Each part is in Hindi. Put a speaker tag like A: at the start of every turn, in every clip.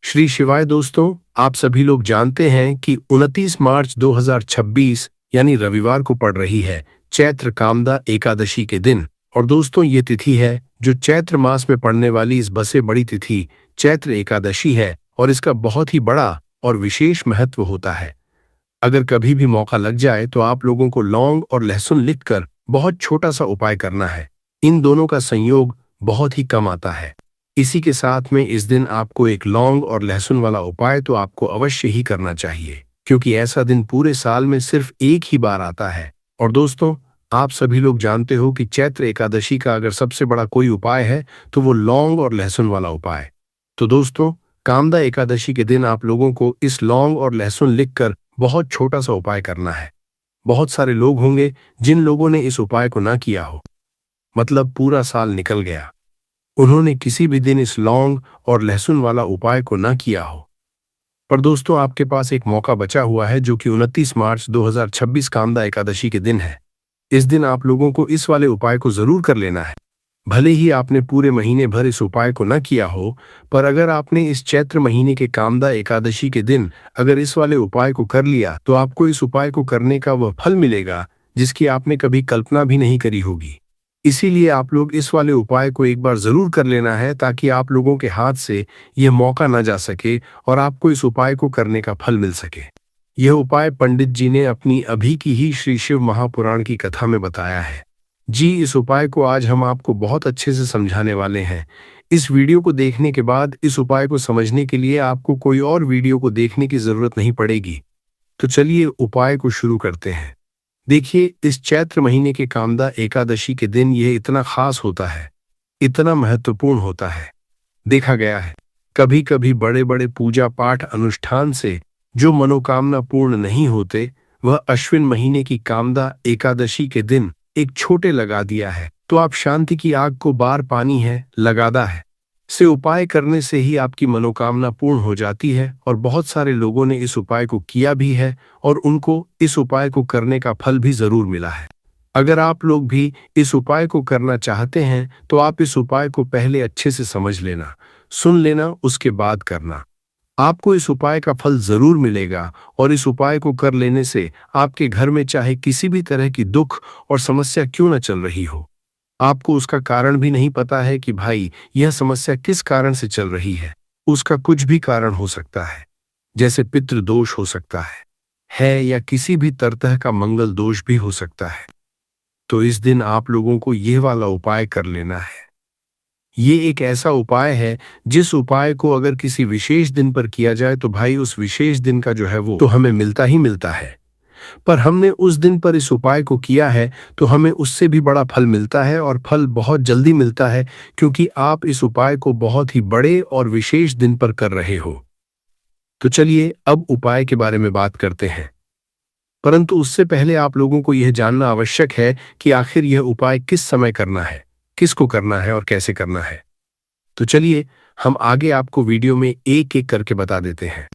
A: श्री शिवाय दोस्तों, आप सभी लोग जानते हैं कि 29 मार्च 2026 यानी रविवार को पड़ रही है चैत्र कामदा एकादशी के दिन। और दोस्तों, ये तिथि है जो चैत्र मास में पड़ने वाली इस बसे बड़ी तिथि चैत्र एकादशी है और इसका बहुत ही बड़ा और विशेष महत्व होता है। अगर कभी भी मौका लग जाए तो आप लोगों को लौंग और लहसुन लिखकर बहुत छोटा सा उपाय करना है। इन दोनों का संयोग बहुत ही कम आता है। इसी के साथ में इस दिन आपको एक लौंग और लहसुन वाला उपाय तो आपको अवश्य ही करना चाहिए, क्योंकि ऐसा दिन पूरे साल में सिर्फ एक ही बार आता है। और दोस्तों, आप सभी लोग जानते हो कि चैत्र एकादशी का अगर सबसे बड़ा कोई उपाय है तो वो लौंग और लहसुन वाला उपाय। तो दोस्तों, कामदा एकादशी के दिन आप लोगों को इस लौंग और लहसुन लिखकर बहुत छोटा सा उपाय करना है। बहुत सारे लोग होंगे जिन लोगों ने इस उपाय को ना किया हो, मतलब पूरा साल निकल गया, उन्होंने किसी भी दिन इस लौंग और लहसुन वाला उपाय को ना किया हो। पर दोस्तों, आपके पास एक मौका बचा हुआ है जो कि 29 मार्च 2026 कामदा एकादशी के दिन है। इस दिन आप लोगों को इस वाले उपाय को जरूर कर लेना है। भले ही आपने पूरे महीने भर इस उपाय को न किया हो, पर अगर आपने इस चैत्र महीने के कामदा एकादशी के दिन अगर इस वाले उपाय को कर लिया तो आपको इस उपाय को करने का वह फल मिलेगा जिसकी आपने कभी कल्पना भी नहीं करी होगी। इसीलिए आप लोग इस वाले उपाय को एक बार जरूर कर लेना है, ताकि आप लोगों के हाथ से यह मौका न जा सके और आपको इस उपाय को करने का फल मिल सके। यह उपाय पंडित जी ने अपनी अभी की ही श्री शिव महापुराण की कथा में बताया है। जी, इस उपाय को आज हम आपको बहुत अच्छे से समझाने वाले हैं। इस वीडियो को देखने के बाद इस उपाय को समझने के लिए आपको कोई और वीडियो को देखने की जरूरत नहीं पड़ेगी। तो चलिए उपाय को शुरू करते हैं। देखिए, इस चैत्र महीने के कामदा एकादशी के दिन यह इतना खास होता है, इतना महत्वपूर्ण होता है। देखा गया है कभी कभी बड़े बड़े पूजा पाठ अनुष्ठान से जो मनोकामना पूर्ण नहीं होते, वह अश्विन महीने की कामदा एकादशी के दिन एक छोटे लगा दिया है तो आप शांति की आग को बार पानी है लगादा है से उपाय करने से ही आपकी मनोकामना पूर्ण हो जाती है। और बहुत सारे लोगों ने इस उपाय को किया भी है और उनको इस उपाय को करने का फल भी जरूर मिला है। अगर आप लोग भी इस उपाय को करना चाहते हैं तो आप इस उपाय को पहले अच्छे से समझ लेना, सुन लेना, उसके बाद करना। आपको इस उपाय का फल जरूर मिलेगा और इस उपाय को कर लेने से आपके घर में चाहे किसी भी तरह की दुख और समस्या क्यों न चल रही हो, आपको उसका कारण भी नहीं पता है कि भाई यह समस्या किस कारण से चल रही है। उसका कुछ भी कारण हो सकता है, जैसे पितृ दोष हो सकता है या किसी भी तरह का मंगल दोष भी हो सकता है। तो इस दिन आप लोगों को यह वाला उपाय कर लेना है। ये एक ऐसा उपाय है जिस उपाय को अगर किसी विशेष दिन पर किया जाए तो भाई उस विशेष दिन का जो है वो तो हमें मिलता ही मिलता है। पर हमने उस दिन पर इस उपाय को किया है तो हमें उससे भी बड़ा फल मिलता है और फल बहुत जल्दी मिलता है, क्योंकि आप इस उपाय को बहुत ही बड़े और विशेष दिन पर कर रहे हो। तो चलिए अब उपाय के बारे में बात करते हैं। परंतु उससे पहले आप लोगों को यह जानना आवश्यक है कि आखिर यह उपाय किस समय करना है, किसको करना है और कैसे करना है। तो चलिए हम आगे आपको वीडियो में एक एक करके बता देते हैं।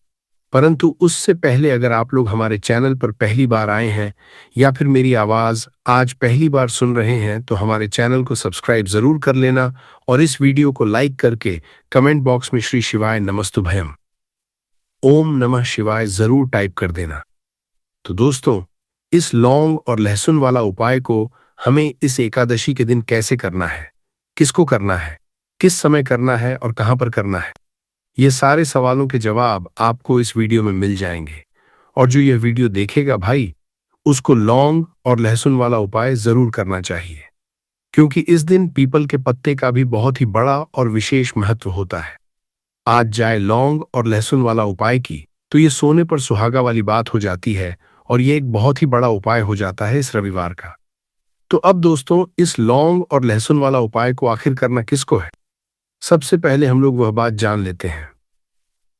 A: परंतु उससे पहले अगर आप लोग हमारे चैनल पर पहली बार आए हैं या फिर मेरी आवाज़ आज पहली बार सुन रहे हैं तो हमारे चैनल को सब्सक्राइब ज़रूर कर लेना और इस वीडियो को लाइक करके कमेंट बॉक्स में श्री शिवाय नमस्तुभयम ओम नमः शिवाय ज़रूर टाइप कर देना। तो दोस्तों, इस लौंग और लहसुन वाला उपाय को हमें इस एकादशी के दिन कैसे करना है, किसको करना है, किस समय करना है और कहाँ पर करना है, ये सारे सवालों के जवाब आपको इस वीडियो में मिल जाएंगे। और जो यह वीडियो देखेगा भाई, उसको लौंग और लहसुन वाला उपाय जरूर करना चाहिए, क्योंकि इस दिन पीपल के पत्ते का भी बहुत ही बड़ा और विशेष महत्व होता है। आज जाए लौंग और लहसुन वाला उपाय की तो ये सोने पर सुहागा वाली बात हो जाती है और ये एक बहुत ही बड़ा उपाय हो जाता है इस रविवार का। तो अब दोस्तों, इस लौंग और लहसुन वाला उपाय को आखिर करना किसको है, सबसे पहले हम लोग वह बात जान लेते हैं।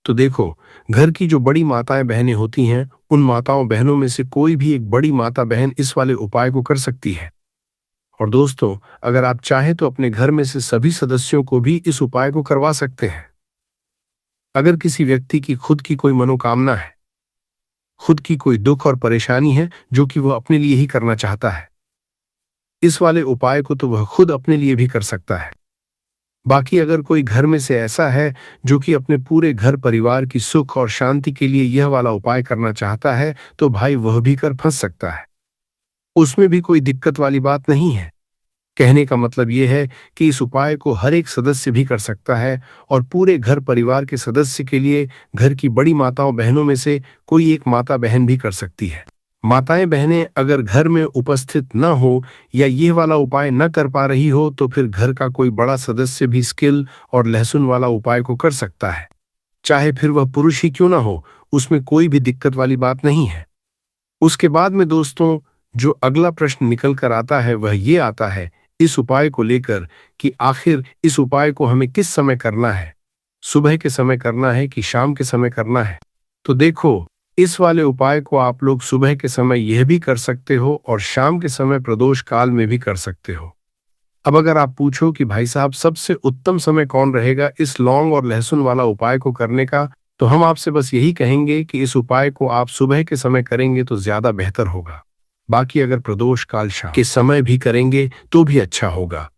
A: तो देखो, घर की जो बड़ी माताएं बहनें होती हैं, उन माताओं बहनों में से कोई भी एक बड़ी माता बहन इस वाले उपाय को कर सकती है। और दोस्तों, अगर आप चाहें तो अपने घर में से सभी सदस्यों को भी इस उपाय को करवा सकते हैं। अगर किसी व्यक्ति की खुद की कोई मनोकामना है, खुद की कोई दुख और परेशानी है जो कि वह अपने लिए ही करना चाहता है, इस वाले उपाय को तो वह खुद अपने लिए भी कर सकता है। बाकी अगर कोई घर में से ऐसा है जो कि अपने पूरे घर परिवार की सुख और शांति के लिए यह वाला उपाय करना चाहता है, तो भाई वह भी कर फंस सकता है। उसमें भी कोई दिक्कत वाली बात नहीं है। कहने का मतलब यह है कि इस उपाय को हर एक सदस्य भी कर सकता है और पूरे घर परिवार के सदस्य के लिए घर की बड़ी माताओं बहनों में से कोई एक माता बहन भी कर सकती है। माताएं बहनें अगर घर में उपस्थित न हो या ये वाला उपाय न कर पा रही हो तो फिर घर का कोई बड़ा सदस्य भी स्किल और लहसुन वाला उपाय को कर सकता है, चाहे फिर वह पुरुष ही क्यों ना हो। उसमें कोई भी दिक्कत वाली बात नहीं है। उसके बाद में दोस्तों, जो अगला प्रश्न निकल कर आता है वह ये आता है इस उपाय को लेकर कि आखिर इस उपाय को हमें किस समय करना है, सुबह के समय करना है कि शाम के समय करना है। तो देखो, इस वाले उपाय को आप लोग सुबह के समय यह भी कर सकते हो और शाम के समय प्रदोष काल में भी कर सकते हो। अब अगर आप पूछो कि भाई साहब सबसे उत्तम समय कौन रहेगा इस लौंग और लहसुन वाला उपाय को करने का, तो हम आपसे बस यही कहेंगे कि इस उपाय को आप सुबह के समय करेंगे तो ज्यादा बेहतर होगा। बाकी अगर प्रदोष काल शाम के समय भी करेंगे तो भी अच्छा होगा,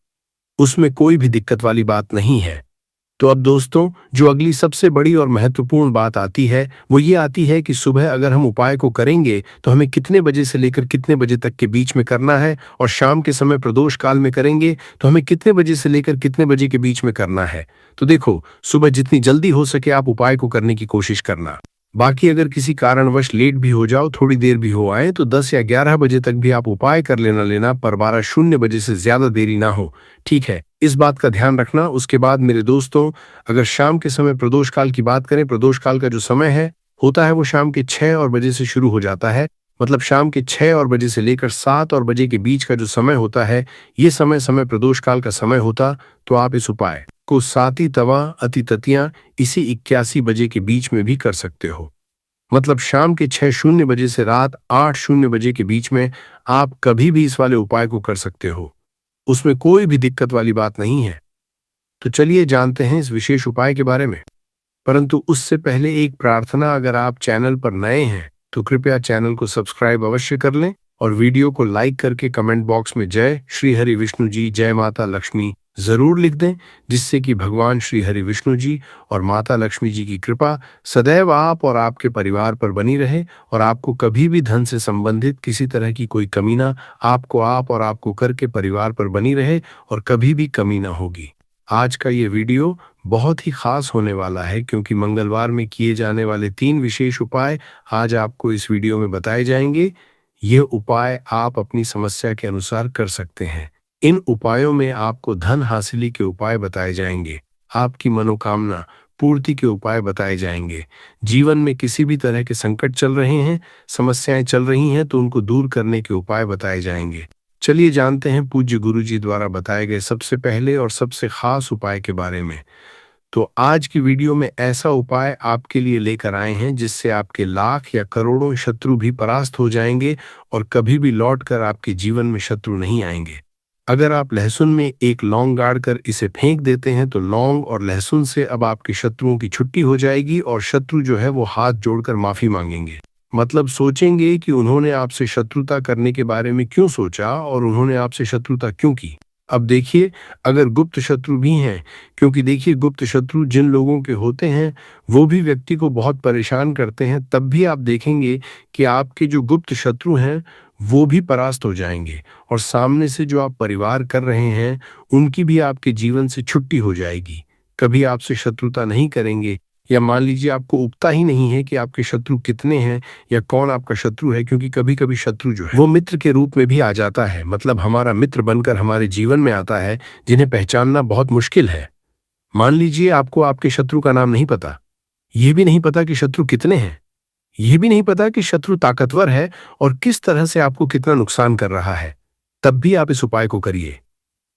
A: उसमें कोई भी दिक्कत वाली बात नहीं है। तो अब दोस्तों, जो अगली सबसे बड़ी और महत्वपूर्ण बात आती है वो ये आती है कि सुबह अगर हम उपाय को करेंगे तो हमें कितने बजे से लेकर कितने बजे तक के बीच में करना है, और शाम के समय प्रदोष काल में करेंगे तो हमें कितने बजे से लेकर कितने बजे के बीच में करना है। तो देखो, सुबह जितनी जल्दी हो सके आप उपाय को करने की कोशिश करना। बाकी अगर किसी कारणवश लेट भी हो जाओ, थोड़ी देर भी हो आए, तो 10 या 11 बजे तक भी आप उपाय कर लेना, पर 12:00 बजे से ज्यादा देरी ना हो। ठीक है, इस बात का ध्यान रखना। उसके बाद मेरे दोस्तों, अगर शाम के समय प्रदोष काल की बात करें, प्रदोष काल का जो समय है होता है वो शाम के 6 बजे से शुरू हो जाता है। मतलब शाम के 6 बजे से लेकर 7 बजे के बीच का जो समय होता है, ये समय प्रदोष काल का समय होता। तो आप इस उपाय को साती तवा अति ततियां इसी 81 बजे के बीच में भी कर सकते हो। मतलब शाम के 6:00 बजे से रात 8:00 बजे के बीच में आप कभी भी इस वाले उपाय को कर सकते हो, उसमें कोई भी दिक्कत वाली बात नहीं है। तो चलिए जानते हैं इस विशेष उपाय के बारे में। परंतु उससे पहले एक प्रार्थना, अगर आप चैनल पर नए हैं तो कृपया चैनल को सब्सक्राइब अवश्य कर लें और वीडियो को लाइक करके कमेंट बॉक्स में जय श्री हरि विष्णु जी, जय माता लक्ष्मी जरूर लिख दें, जिससे कि भगवान श्री हरि विष्णु जी और माता लक्ष्मी जी की कृपा सदैव आप और आपके परिवार पर बनी रहे और आपको कभी भी धन से संबंधित किसी तरह की कोई कमी ना आपको आप और आपको करके परिवार पर बनी रहे और कभी भी कमी ना होगी। आज का ये वीडियो बहुत ही खास होने वाला है क्योंकि मंगलवार में किए जाने वाले 3 विशेष उपाय आज आपको इस वीडियो में बताए जाएंगे। ये उपाय आप अपनी समस्या के अनुसार कर सकते हैं। इन उपायों में आपको धन हासिली के उपाय बताए जाएंगे, आपकी मनोकामना पूर्ति के उपाय बताए जाएंगे। जीवन में किसी भी तरह के संकट चल रहे हैं, समस्याएं चल रही हैं, तो उनको दूर करने के उपाय बताए जाएंगे। चलिए जानते हैं पूज्य गुरु जी द्वारा बताए गए सबसे पहले और सबसे खास उपाय के बारे में। तो आज की वीडियो में ऐसा उपाय आपके लिए लेकर आए हैं जिससे आपके लाख या करोड़ों शत्रु भी परास्त हो जाएंगे और कभी भी लौटकर आपके जीवन में शत्रु नहीं आएंगे। अगर आप लहसुन में एक लौंग गाड़कर इसे फेंक देते हैं तो लौंग और लहसुन से अब आपके शत्रुओं की छुट्टी हो जाएगी और शत्रु जो है वो हाथ जोड़कर माफी मांगेंगे। मतलब सोचेंगे कि उन्होंने आपसे शत्रुता करने के बारे में क्यों सोचा और उन्होंने आपसे शत्रुता क्यों की। अब देखिए, अगर गुप्त शत्रु भी हैं, क्योंकि देखिए गुप्त शत्रु जिन लोगों के होते हैं वो भी व्यक्ति को बहुत परेशान करते हैं, तब भी आप देखेंगे कि आपके जो गुप्त शत्रु हैं वो भी परास्त हो जाएंगे और सामने से जो आप परिवार कर रहे हैं उनकी भी आपके जीवन से छुट्टी हो जाएगी। कभी आपसे शत्रुता नहीं करेंगे, या मान लीजिए आपको उपता ही नहीं है कि आपके शत्रु कितने हैं या कौन आपका शत्रु है, क्योंकि कभी कभी शत्रु जो है वो मित्र के रूप में भी आ जाता है। मतलब हमारा मित्र बनकर हमारे जीवन में आता है जिन्हें पहचानना बहुत मुश्किल है। मान लीजिए आपको आपके शत्रु का नाम नहीं पता, ये भी नहीं पता कि शत्रु कितने हैं, ये भी नहीं पता कि शत्रु ताकतवर है और किस तरह से आपको कितना नुकसान कर रहा है, तब भी आप इस उपाय को करिए।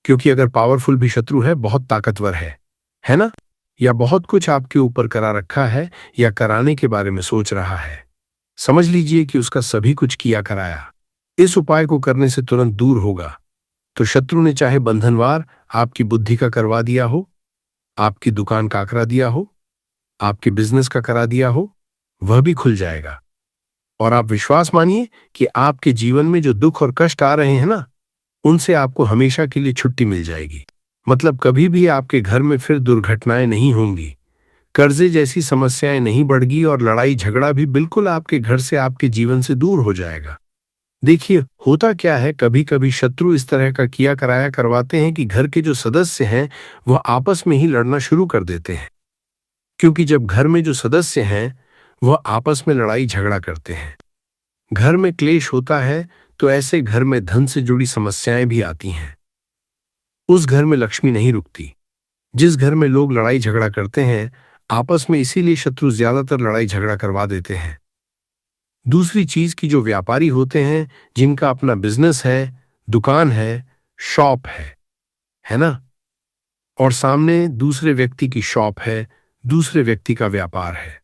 A: क्योंकि अगर पावरफुल भी शत्रु है, बहुत ताकतवर है ना, या बहुत कुछ आपके ऊपर करा रखा है या कराने के बारे में सोच रहा है, समझ लीजिए कि उसका सभी कुछ किया कराया इस उपाय को करने से तुरंत दूर होगा। तो शत्रु ने चाहे बंधनवार आपकी बुद्धि का करवा दिया हो, आपकी दुकान का करा दिया हो, आपके बिजनेस का करा दिया हो, वह भी खुल जाएगा। और आप विश्वास मानिए कि आपके जीवन में जो दुख और कष्ट आ रहे हैं ना, उनसे आपको हमेशा के लिए छुट्टी मिल जाएगी। मतलब कभी भी आपके घर में फिर दुर्घटनाएं नहीं होंगी, कर्जे जैसी समस्याएं नहीं बढ़गी और लड़ाई झगड़ा भी बिल्कुल आपके घर से आपके जीवन से दूर हो जाएगा। देखिए, होता क्या है, कभी कभी शत्रु इस तरह का किया कराया करवाते हैं कि घर के जो सदस्य हैं वह आपस में ही लड़ना शुरू कर देते हैं। क्योंकि जब घर में जो सदस्य हैं वह आपस में लड़ाई झगड़ा करते हैं, घर में क्लेश होता है, तो ऐसे घर में धन से जुड़ी समस्याएं भी आती हैं। उस घर में लक्ष्मी नहीं रुकती। जिस घर में लोग लड़ाई झगड़ा करते हैं आपस में, इसीलिए शत्रु ज्यादातर लड़ाई झगड़ा करवा देते हैं। दूसरी चीज की जो व्यापारी होते हैं, जिनका अपना बिजनेस है, दुकान है, शॉप है ना, और सामने दूसरे व्यक्ति की शॉप है, दूसरे व्यक्ति का व्यापार है।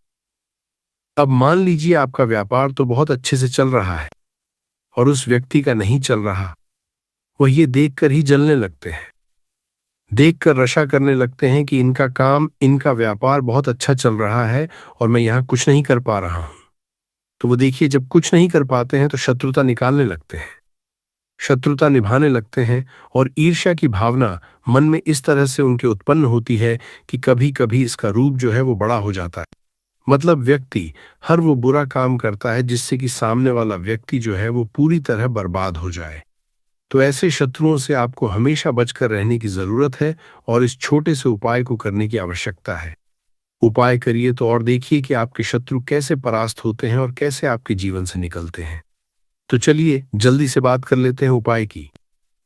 A: अब मान लीजिए आपका व्यापार तो बहुत अच्छे से चल रहा है और उस व्यक्ति का नहीं चल रहा। वह ये देखकर ही जलने लगते हैं, देखकर रशा करने लगते हैं कि इनका काम, इनका व्यापार बहुत अच्छा चल रहा है और मैं यहां कुछ नहीं कर पा रहा हूं। तो वो देखिए, जब कुछ नहीं कर पाते हैं तो शत्रुता निकालने लगते हैं, शत्रुता निभाने लगते हैं, और ईर्ष्या की भावना मन में इस तरह से उनके उत्पन्न होती है कि कभी कभी इसका रूप जो है वो बड़ा हो जाता है। मतलब व्यक्ति हर वो बुरा काम करता है जिससे कि सामने वाला व्यक्ति जो है वो पूरी तरह बर्बाद हो जाए। तो ऐसे शत्रुओं से आपको हमेशा बचकर रहने की जरूरत है और इस छोटे से उपाय को करने की आवश्यकता है। उपाय करिए तो और देखिए कि आपके शत्रु कैसे परास्त होते हैं और कैसे आपके जीवन से निकलते हैं। तो चलिए जल्दी से बात कर लेते हैं उपाय की।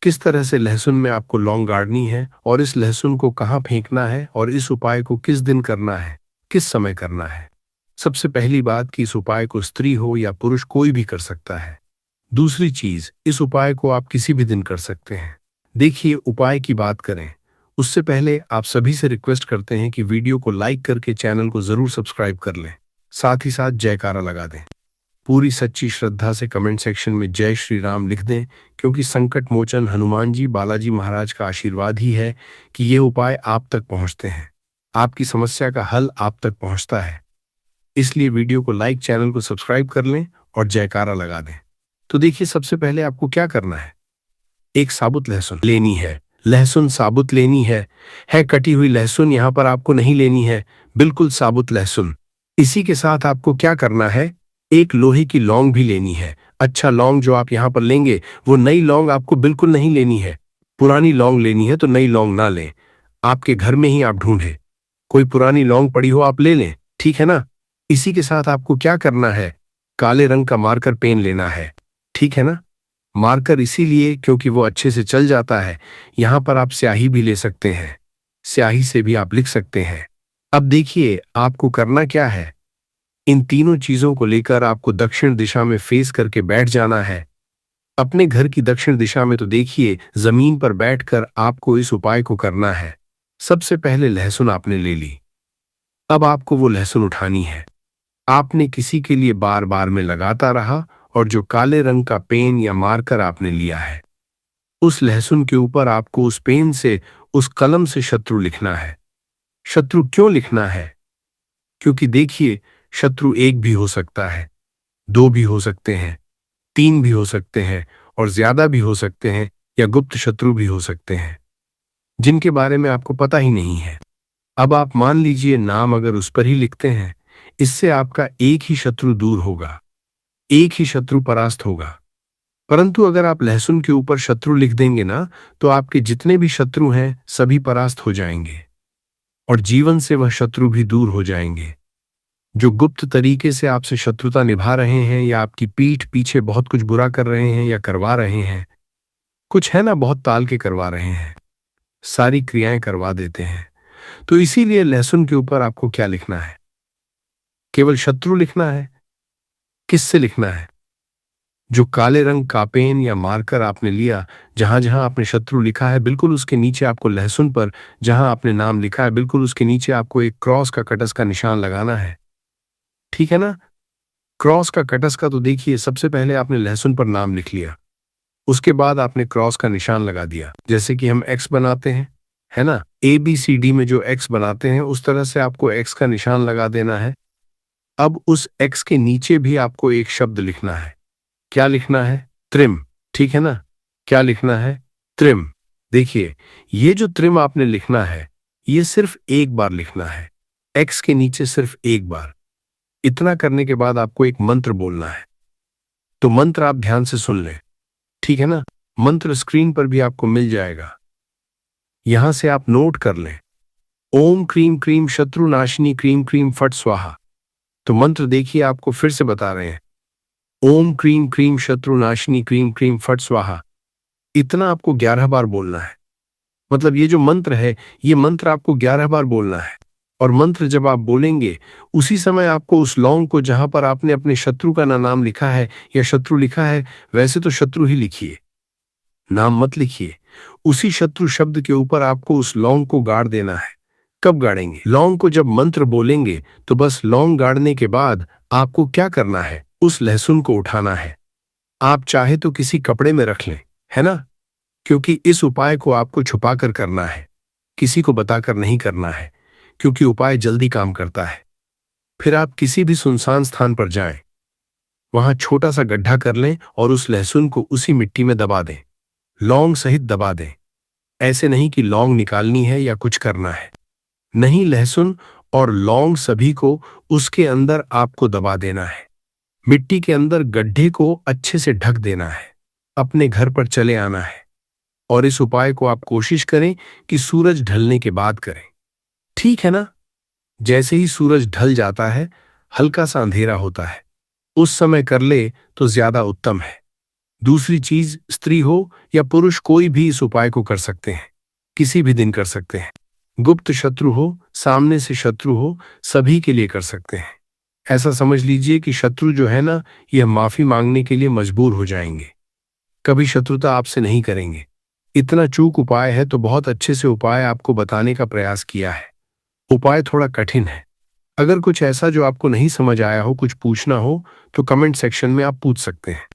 A: किस तरह से लहसुन में आपको लौंग गाड़नी है और इस लहसुन को कहाँ फेंकना है और इस उपाय को किस दिन करना है, किस समय करना है। सबसे पहली बात कि इस उपाय को स्त्री हो या पुरुष कोई भी कर सकता है। दूसरी चीज, इस उपाय को आप किसी भी दिन कर सकते हैं। देखिए, उपाय की बात करें उससे पहले आप सभी से रिक्वेस्ट करते हैं कि वीडियो को लाइक करके चैनल को जरूर सब्सक्राइब कर लें, साथ ही साथ जयकारा लगा दें। पूरी सच्ची श्रद्धा से कमेंट सेक्शन में जय श्री राम लिख दें, क्योंकि संकट मोचन हनुमान जी बालाजी महाराज का आशीर्वाद ही है कि ये उपाय आप तक पहुंचते हैं, आपकी समस्या का हल आप तक पहुंचता है। इसलिए वीडियो को लाइक, चैनल को सब्सक्राइब कर लें और जयकारा लगा दें। तो देखिए, सबसे पहले आपको क्या करना है, एक साबुत लहसुन लेनी है। लहसुन साबुत लेनी है कटी हुई लहसुन यहाँ पर आपको नहीं लेनी है, बिल्कुल साबुत लहसुन। इसी के साथ आपको क्या करना है, एक लोहे की लौंग भी लेनी है। अच्छा, लौंग जो आप यहाँ पर लेंगे वो नई लौंग आपको बिल्कुल नहीं लेनी है। पुरानी लौंग लेनी है तो नई लौंग ना लें, आपके घर में ही आप ढूंढें, कोई पुरानी लौंग पड़ी हो आप ले लें, ठीक है ना। इसी के साथ आपको क्या करना है, काले रंग का मार्कर पेन लेना है, ठीक है ना। मार्कर इसीलिए क्योंकि वो अच्छे से चल जाता है। यहां पर आप स्याही भी ले सकते हैं, स्याही से भी आप लिख सकते हैं। अब देखिए, आपको करना क्या है, इन तीनों चीजों को लेकर आपको दक्षिण दिशा में फेस करके बैठ जाना है। अपने घर की दक्षिण दिशा में तो देखिए, जमीन पर बैठकर आपको इस उपाय को करना है। सबसे पहले लहसुन आपने ले ली, अब आपको वो लहसुन उठानी है। आपने किसी के लिए बार बार में लगाता रहा, और जो काले रंग का पेन या मार्कर आपने लिया है, उस लहसुन के ऊपर आपको उस पेन से, उस कलम से शत्रु लिखना है। शत्रु क्यों लिखना है, क्योंकि देखिए, शत्रु एक भी हो सकता है, दो भी हो सकते हैं, तीन भी हो सकते हैं, और ज्यादा भी हो सकते हैं, या गुप्त शत्रु भी हो सकते हैं जिनके बारे में आपको पता ही नहीं है। अब आप मान लीजिए, नाम अगर उस पर ही लिखते हैं, इससे आपका एक ही शत्रु दूर होगा, एक ही शत्रु परास्त होगा। परंतु अगर आप लहसुन के ऊपर शत्रु लिख देंगे ना, तो आपके जितने भी शत्रु हैं सभी परास्त हो जाएंगे और जीवन से वह शत्रु भी दूर हो जाएंगे जो गुप्त तरीके से आपसे शत्रुता निभा रहे हैं, या आपकी पीठ पीछे बहुत कुछ बुरा कर रहे हैं या करवा रहे हैं। कुछ है ना, बहुत ताल के करवा रहे हैं, सारी क्रियाएं करवा देते हैं। तो इसीलिए लहसुन के ऊपर आपको क्या लिखना है, केवल शत्रु लिखना है। किससे लिखना है, जो काले रंग का पेन या मार्कर आपने लिया, जहां जहां आपने शत्रु लिखा है बिल्कुल उसके नीचे आपको लहसुन पर, जहां आपने नाम लिखा है बिल्कुल उसके नीचे आपको एक क्रॉस का, कटस का निशान लगाना है, ठीक है ना। क्रॉस का, कटस का तो देखिए, सबसे पहले आपने लहसुन पर नाम लिख लिया, उसके बाद आपने क्रॉस का निशान लगा दिया, जैसे कि हम एक्स बनाते हैं, है ना, ABCD में जो एक्स बनाते हैं उस तरह से आपको एक्स का निशान लगा देना है। अब उस एक्स के नीचे भी आपको एक शब्द लिखना है। क्या लिखना है, त्रिम, ठीक है ना। क्या लिखना है, त्रिम। देखिए, ये जो त्रिम आपने लिखना है, ये सिर्फ एक बार लिखना है। एक्स के नीचे सिर्फ एक बार। इतना करने के बाद आपको एक मंत्र बोलना है। तो मंत्र आप ध्यान से सुन लें, ठीक है ना? मंत्र स्क्रीन पर भी आपको मिल जाएगा। यहां से आप नोट कर लें। ओम क्रीम क्रीम शत्रुनाशिनी क्रीम क्रीम फट स्वाहा। तो मंत्र देखिए, आपको फिर से बता रहे हैं। ओम क्रीम क्रीम शत्रुनाशिनी क्रीम क्रीम फट स्वाहा। इतना आपको 11 बार बोलना है। मतलब ये जो मंत्र है, ये मंत्र आपको 11 बार बोलना है। और मंत्र जब आप बोलेंगे, उसी समय आपको उस लौंग को, जहां पर आपने अपने शत्रु का नाम लिखा है या शत्रु लिखा है, वैसे तो शत्रु ही लिखिए, नाम मत लिखिए। उसी शत्रु शब्द के ऊपर आपको उस लौंग को गाड़ देना है। कब गाड़ेंगे? लौंग को जब मंत्र बोलेंगे तो बस लौंग गाड़ने के बाद आपको क्या करना है? उस लहसुन को उठाना है। आप चाहे तो किसी कपड़े में रख लें, है ना? क्योंकि इस उपाय को आपको छुपा कर करना है, किसी को बताकर नहीं करना है, क्योंकि उपाय जल्दी काम करता है। फिर आप किसी भी सुनसान स्थान पर जाएं, वहां छोटा सा गड्ढा कर लें और उस लहसुन को उसी मिट्टी में दबा दें, लौंग सहित दबा दें। ऐसे नहीं कि लौंग निकालनी है या कुछ करना है, नहीं, लहसुन और लौंग सभी को उसके अंदर आपको दबा देना है। मिट्टी के अंदर गड्ढे को अच्छे से ढक देना है। अपने घर पर चले आना है और इस उपाय को आप कोशिश करें कि सूरज ढलने के बाद करें, ठीक है ना? जैसे ही सूरज ढल जाता है, हल्का सा अंधेरा होता है, उस समय कर ले तो ज्यादा उत्तम है। दूसरी चीज, स्त्री हो या पुरुष, कोई भी इस उपाय को कर सकते हैं, किसी भी दिन कर सकते हैं। गुप्त शत्रु हो, सामने से शत्रु हो, सभी के लिए कर सकते हैं। ऐसा समझ लीजिए कि शत्रु जो है ना, यह माफी मांगने के लिए मजबूर हो जाएंगे, कभी शत्रुता आपसे नहीं करेंगे। इतना चूक उपाय है तो बहुत अच्छे से उपाय आपको बताने का प्रयास किया है। उपाय थोड़ा कठिन है। अगर कुछ ऐसा जो आपको नहीं समझ आया हो, कुछ पूछना हो, तो कमेंट सेक्शन में आप पूछ सकते हैं।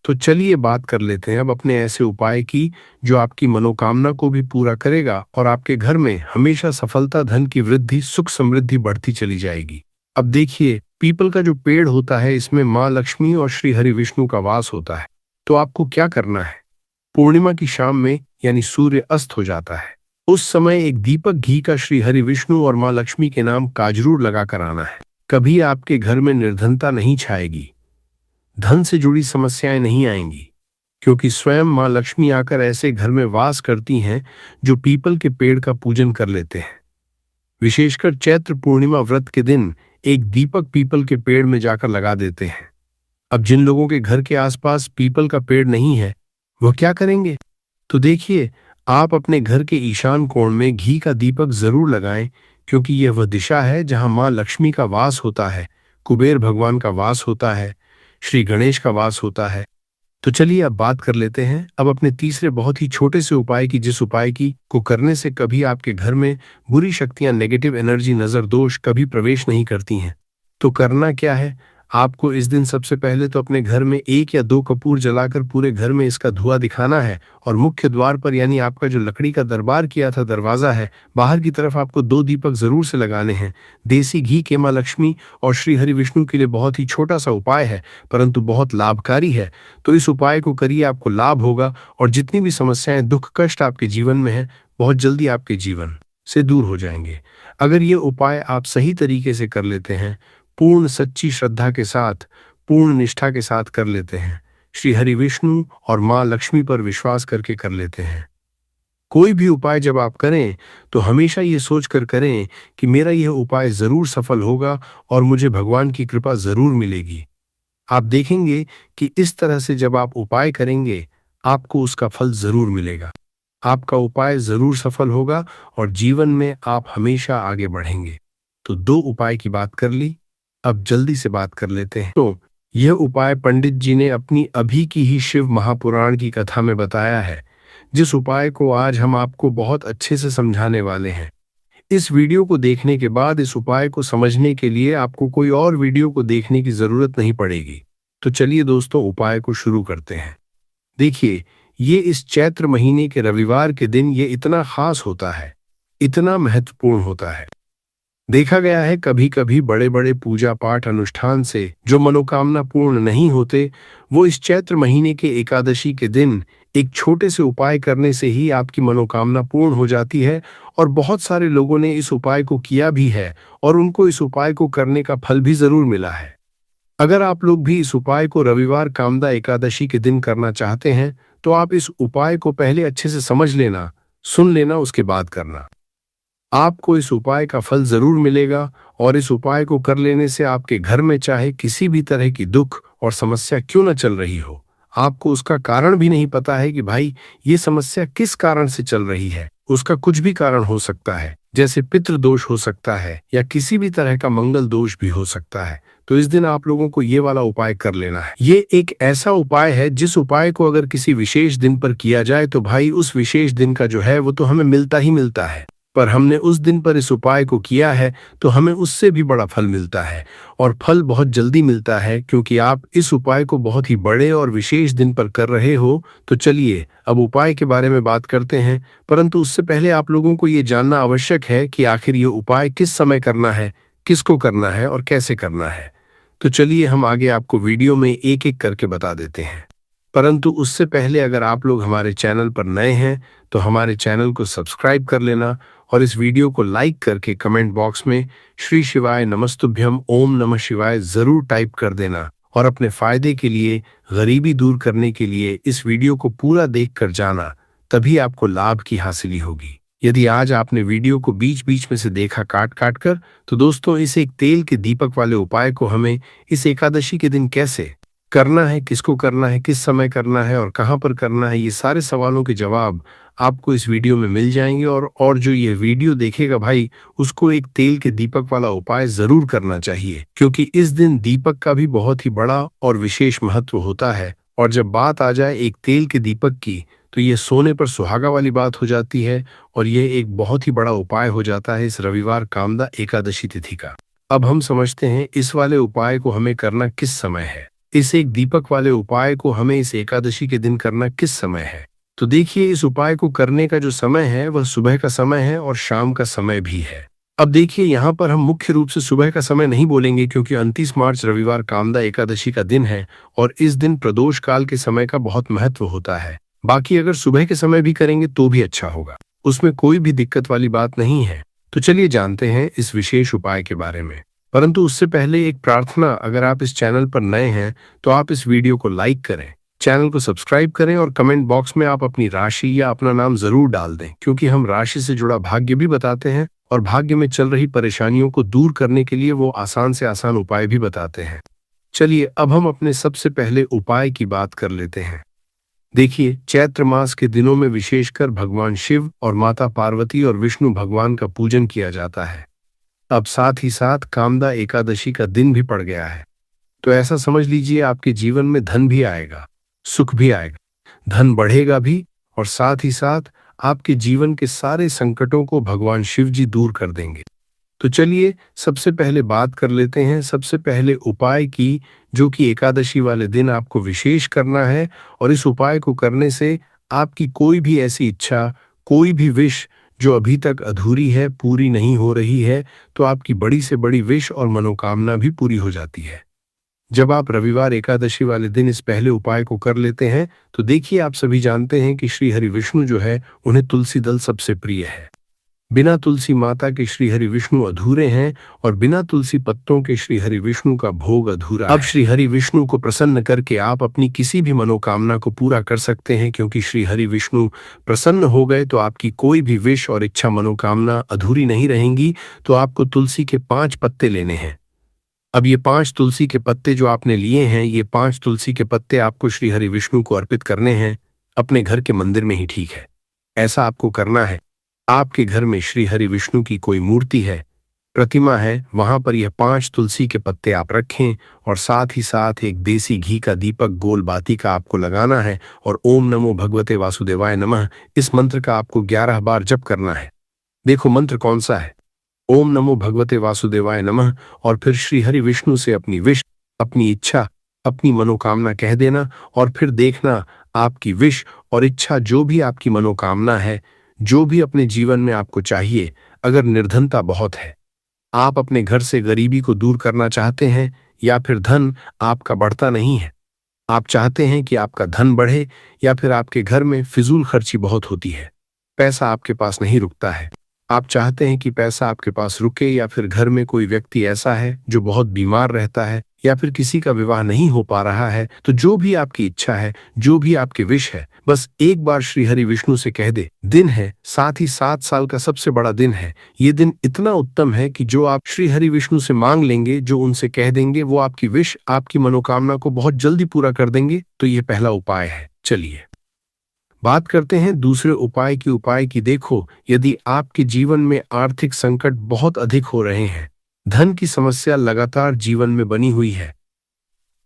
A: तो चलिए बात कर लेते हैं अब अपने ऐसे उपाय की जो आपकी मनोकामना को भी पूरा करेगा और आपके घर में हमेशा सफलता, धन की वृद्धि, सुख समृद्धि बढ़ती चली जाएगी। अब देखिए, पीपल का जो पेड़ होता है, इसमें माँ लक्ष्मी और श्री हरि विष्णु का वास होता है। तो आपको क्या करना है? पूर्णिमा की शाम में, यानी सूर्य अस्त हो जाता है, उस समय एक दीपक घी का श्री हरि विष्णु और माँ लक्ष्मी के नाम का जरूर लगा कर आना है। कभी आपके घर में निर्धनता नहीं छाएगी, धन से जुड़ी समस्याएं नहीं आएंगी, क्योंकि स्वयं माँ लक्ष्मी आकर ऐसे घर में वास करती हैं जो पीपल के पेड़ का पूजन कर लेते हैं। विशेषकर चैत्र पूर्णिमा व्रत के दिन एक दीपक पीपल के पेड़ में जाकर लगा देते हैं। अब जिन लोगों के घर के आसपास पीपल का पेड़ नहीं है, वह क्या करेंगे? तो देखिए, आप अपने घर के ईशान कोण में घी का दीपक जरूर लगाएं, क्योंकि यह वह दिशा है जहां मां लक्ष्मी का वास होता है, कुबेर भगवान का वास होता है, श्री गणेश का वास होता है। तो चलिए अब बात कर लेते हैं अब अपने तीसरे बहुत ही छोटे से उपाय की, जिस उपाय की को करने से कभी आपके घर में बुरी शक्तियां, नेगेटिव एनर्जी, नजर दोष कभी प्रवेश नहीं करती हैं। तो करना क्या है? आपको इस दिन सबसे पहले तो अपने घर में 1 या 2 कपूर जलाकर पूरे घर में इसका धुआं दिखाना है और मुख्य द्वार पर, यानी आपका जो लकड़ी का दरबार किया था दरवाजा है, बाहर की तरफ आपको 2 दीपक जरूर से लगाने हैं। देसी घी के माँ लक्ष्मी और श्री हरि विष्णु के लिए बहुत ही छोटा सा उपाय है, परंतु बहुत लाभकारी है। तो इस उपाय को करिए, आपको लाभ होगा और जितनी भी समस्याएं, दुख, कष्ट आपके जीवन में है, बहुत जल्दी आपके जीवन से दूर हो जाएंगे। अगर ये उपाय आप सही तरीके से कर लेते हैं, पूर्ण सच्ची श्रद्धा के साथ, पूर्ण निष्ठा के साथ कर लेते हैं, श्री हरि विष्णु और माँ लक्ष्मी पर विश्वास करके कर लेते हैं, कोई भी उपाय जब आप करें तो हमेशा ये सोच कर करें कि मेरा यह उपाय जरूर सफल होगा और मुझे भगवान की कृपा जरूर मिलेगी। आप देखेंगे कि इस तरह से जब आप उपाय करेंगे, आपको उसका फल जरूर मिलेगा, आपका उपाय जरूर सफल होगा और जीवन में आप हमेशा आगे बढ़ेंगे। तो 2 उपाय की बात कर ली, अब जल्दी से बात कर लेते हैं। तो यह उपाय पंडित जी ने अपनी अभी की ही शिव महापुराण की कथा में बताया है, जिस उपाय को आज हम आपको बहुत अच्छे से समझाने वाले हैं। इस वीडियो को देखने के बाद इस उपाय को समझने के लिए आपको कोई और वीडियो को देखने की जरूरत नहीं पड़ेगी। तो चलिए दोस्तों, उपाय को शुरू करते हैं। देखिए, ये इस चैत्र महीने के रविवार के दिन ये इतना खास होता है, इतना महत्वपूर्ण होता है। देखा गया है कभी कभी बड़े बड़े पूजा पाठ अनुष्ठान से जो मनोकामना पूर्ण नहीं होते, वो इस चैत्र महीने के एकादशी के दिन एक छोटे से उपाय करने से ही आपकी मनोकामना पूर्ण हो जाती है और बहुत सारे लोगों ने इस उपाय को किया भी है और उनको इस उपाय को करने का फल भी जरूर मिला है। अगर आप लोग भी इस उपाय को रविवार कामदा एकादशी के दिन करना चाहते हैं तो आप इस उपाय को पहले अच्छे से समझ लेना, सुन लेना, उसके बाद करना। आपको इस उपाय का फल जरूर मिलेगा और इस उपाय को कर लेने से आपके घर में चाहे किसी भी तरह की दुख और समस्या क्यों न चल रही हो, आपको उसका कारण भी नहीं पता है कि भाई ये समस्या किस कारण से चल रही है, उसका कुछ भी कारण हो सकता है, जैसे पितृ दोष हो सकता है या किसी भी तरह का मंगल दोष भी हो सकता है, तो इस दिन आप लोगों को ये वाला उपाय कर लेना है। ये एक ऐसा उपाय है जिस उपाय को अगर किसी विशेष दिन पर किया जाए तो भाई उस विशेष दिन का जो है वो तो हमें मिलता ही मिलता है, पर हमने उस दिन पर इस उपाय को किया है तो हमें उससे भी बड़ा फल मिलता है और फल बहुत जल्दी मिलता है क्योंकि आप इस उपाय को बहुत ही बड़े और विशेष दिन पर कर रहे हो। तो चलिए अब उपाय के बारे में बात करते हैं, परंतु उससे पहले आप लोगों को ये जानना आवश्यक है कि आखिर ये उपाय किस समय करना है, किसको करना है और कैसे करना है। तो चलिए हम आगे आपको वीडियो में एक एक करके बता देते हैं, परंतु उससे पहले अगर आप लोग हमारे चैनल पर नए हैं तो हमारे चैनल को सब्सक्राइब कर लेना और इस वीडियो को लाइक करके कमेंट बॉक्स में श्री शिवाय नमस्तुभ्यम ओम नमः शिवाय जरूर टाइप कर देना और अपने फायदे के लिए, गरीबी दूर करने के लिए इस वीडियो को पूरा देख कर जाना, तभी आपको लाभ की हासिली होगी। यदि आज आपने वीडियो को बीच बीच में से देखा काट काट कर, तो दोस्तों इस एक तेल के दीपक वाले उपाय को हमें इस एकादशी के दिन कैसे करना है, किसको करना है, किस समय करना है और कहां पर करना है, ये सारे सवालों के जवाब आपको इस वीडियो में मिल जाएंगे। और जो ये वीडियो देखेगा भाई उसको एक तेल के दीपक वाला उपाय जरूर करना चाहिए क्योंकि इस दिन दीपक का भी बहुत ही बड़ा और विशेष महत्व होता है। और जब बात आ जाए एक तेल के दीपक की तो ये सोने पर सुहागा वाली बात हो जाती है और ये एक बहुत ही बड़ा उपाय हो जाता है इस रविवार कामदा एकादशी तिथि का। अब हम समझते हैं इस वाले उपाय को हमें करना किस समय है। इस एक दीपक वाले उपाय को हमें इस एकादशी के दिन करना किस समय है, तो देखिए इस उपाय को करने का जो समय है वह सुबह का समय है और शाम का समय भी है। अब देखिए यहाँ पर हम मुख्य रूप से सुबह का समय नहीं बोलेंगे क्योंकि 29 मार्च रविवार कामदा एकादशी का दिन है और इस दिन प्रदोष काल के समय का बहुत महत्व होता है। बाकी अगर सुबह के समय भी करेंगे तो भी अच्छा होगा, उसमें कोई भी दिक्कत वाली बात नहीं है। तो चलिए जानते हैं इस विशेष उपाय के बारे में, परंतु उससे पहले एक प्रार्थना, अगर आप इस चैनल पर नए हैं तो आप इस वीडियो को लाइक करें, चैनल को सब्सक्राइब करें और कमेंट बॉक्स में आप अपनी राशि या अपना नाम जरूर डाल दें क्योंकि हम राशि से जुड़ा भाग्य भी बताते हैं और भाग्य में चल रही परेशानियों को दूर करने के लिए वो आसान से आसान उपाय भी बताते हैं। चलिए अब हम अपने सबसे पहले उपाय की बात कर लेते हैं। देखिए चैत्र मास के दिनों में विशेषकर भगवान शिव और माता पार्वती और विष्णु भगवान का पूजन किया जाता है। अब साथ ही साथ कामदा एकादशी का दिन भी पड़ गया है, तो ऐसा समझ लीजिए आपके जीवन में धन भी आएगा, सुख भी आएगा, धन बढ़ेगा भी और साथ ही साथ आपके जीवन के सारे संकटों को भगवान शिव जी दूर कर देंगे। तो चलिए सबसे पहले बात कर लेते हैं सबसे पहले उपाय की, जो कि एकादशी वाले दिन आपको विशेष करना है और इस उपाय को करने से आपकी कोई भी ऐसी इच्छा, कोई भी विश जो अभी तक अधूरी है, पूरी नहीं हो रही है, तो आपकी बड़ी से बड़ी विश और मनोकामना भी पूरी हो जाती है। जब आप रविवार एकादशी वाले दिन इस पहले उपाय को कर लेते हैं तो देखिए आप सभी जानते हैं कि श्री हरि विष्णु जो है उन्हें तुलसी दल सबसे प्रिय है। बिना तुलसी माता के श्री हरि विष्णु अधूरे हैं और बिना तुलसी पत्तों के श्री हरि विष्णु का भोग अधूरा है। अब श्री हरि विष्णु को प्रसन्न करके आप अपनी किसी भी मनोकामना को पूरा कर सकते हैं क्योंकि श्री हरि विष्णु प्रसन्न हो गए तो आपकी कोई भी विश और इच्छा मनोकामना अधूरी नहीं रहेंगी। तो आपको तुलसी के 5 पत्ते लेने हैं। अब ये 5 तुलसी के पत्ते जो आपने लिए हैं, ये 5 तुलसी के पत्ते आपको श्री हरि विष्णु को अर्पित करने हैं, अपने घर के मंदिर में ही ठीक है। ऐसा आपको करना है। आपके घर में श्री हरि विष्णु की कोई मूर्ति है, प्रतिमा है, वहां पर यह 5 तुलसी के पत्ते आप रखें और साथ ही साथ एक देसी घी का दीपक गोल बाती का आपको लगाना है और ओम नमो भगवते वासुदेवाय नमः इस मंत्र का आपको 11 बार जप करना है। देखो मंत्र कौन सा है, ओम नमो भगवते वासुदेवाय नमः, और फिर श्री हरि विष्णु से अपनी विश, अपनी इच्छा, अपनी मनोकामना कह देना और फिर देखना आपकी विश और इच्छा, जो भी आपकी मनोकामना है, जो भी अपने जीवन में आपको चाहिए, अगर निर्धनता बहुत है, आप अपने घर से गरीबी को दूर करना चाहते हैं या फिर धन आपका बढ़ता नहीं है, आप चाहते हैं कि आपका धन बढ़े या फिर आपके घर में फिजूल खर्ची बहुत होती है, पैसा आपके पास नहीं रुकता है। आप चाहते हैं कि पैसा आपके पास रुके या फिर घर में कोई व्यक्ति ऐसा है जो बहुत बीमार रहता है या फिर किसी का विवाह नहीं हो पा रहा है। तो जो भी आपकी इच्छा है, जो भी आपके विश है, बस एक बार श्री हरि विष्णु से कह दे। दिन है, साथ ही 7 साल का सबसे बड़ा दिन है। ये दिन इतना उत्तम है कि जो आप श्री हरि विष्णु से मांग लेंगे, जो उनसे कह देंगे, वो आपकी विश, आपकी मनोकामना को बहुत जल्दी पूरा कर देंगे। तो ये पहला उपाय है। चलिए बात करते हैं दूसरे उपाय की। देखो, यदि आपके जीवन में आर्थिक संकट बहुत अधिक हो रहे हैं, धन की समस्या लगातार जीवन में बनी हुई है,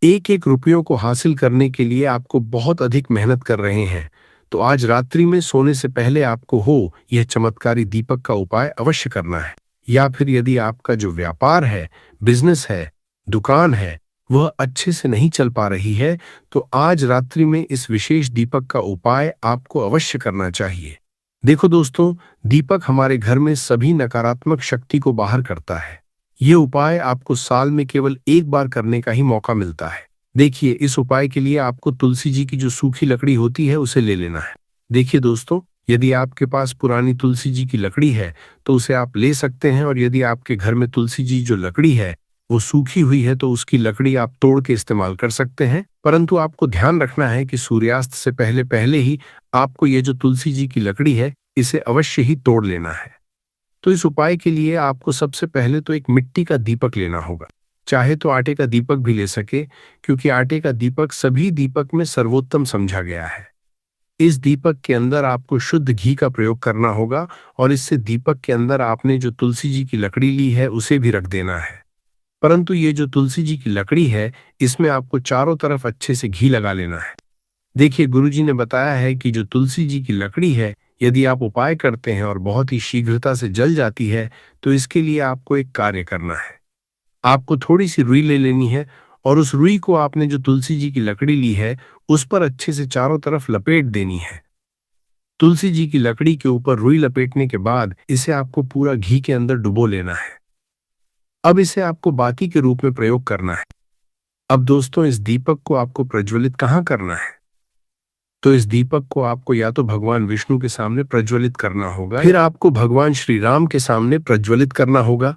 A: एक एक रुपयों को हासिल करने के लिए आपको बहुत अधिक मेहनत कर रहे हैं, तो आज रात्रि में सोने से पहले आपको यह चमत्कारी दीपक का उपाय अवश्य करना है। या फिर यदि आपका जो व्यापार है, बिजनेस है, दुकान है, वह अच्छे से नहीं चल पा रही है, तो आज रात्रि में इस विशेष दीपक का उपाय आपको अवश्य करना चाहिए। देखो दोस्तों, दीपक हमारे घर में सभी नकारात्मक शक्ति को बाहर करता है। ये उपाय आपको साल में केवल एक बार करने का ही मौका मिलता है। देखिए, इस उपाय के लिए आपको तुलसी जी की जो सूखी लकड़ी होती है उसे ले लेना है। देखिए दोस्तों, यदि आपके पास पुरानी तुलसी जी की लकड़ी है तो उसे आप ले सकते हैं, और यदि आपके घर में तुलसी जी जो लकड़ी है वो सूखी हुई है तो उसकी लकड़ी आप तोड़ के इस्तेमाल कर सकते हैं। परंतु आपको ध्यान रखना है कि सूर्यास्त से पहले पहले ही आपको ये जो तुलसी जी की लकड़ी है इसे अवश्य ही तोड़ लेना है। तो इस उपाय के लिए आपको सबसे पहले तो एक मिट्टी का दीपक लेना होगा। चाहे तो आटे का दीपक भी ले सके, क्योंकि आटे का दीपक सभी दीपक में सर्वोत्तम समझा गया है। इस दीपक के अंदर आपको शुद्ध घी का प्रयोग करना होगा, और इससे दीपक के अंदर आपने जो तुलसी जी की लकड़ी ली है उसे भी रख देना है। परंतु ये जो तुलसी जी की लकड़ी है, इसमें आपको चारों तरफ अच्छे से घी लगा लेना है। देखिए, गुरुजी ने बताया है कि जो तुलसी जी की लकड़ी है, यदि आप उपाय करते हैं और बहुत ही शीघ्रता से जल जाती है, तो इसके लिए आपको एक कार्य करना है। आपको थोड़ी सी रुई ले लेनी है, और उस रुई को आपने जो तुलसी जी की लकड़ी ली है उस पर अच्छे से चारों तरफ लपेट देनी है। तुलसी जी की लकड़ी के ऊपर रुई लपेटने के बाद इसे आपको पूरा घी के अंदर डुबो लेना है। अब इसे आपको बाती के रूप में प्रयोग करना है। अब दोस्तों, इस दीपक को आपको प्रज्वलित कहाँ करना है? तो इस दीपक को आपको या तो भगवान विष्णु के सामने प्रज्वलित करना होगा, फिर आपको भगवान श्री राम के सामने प्रज्वलित करना होगा,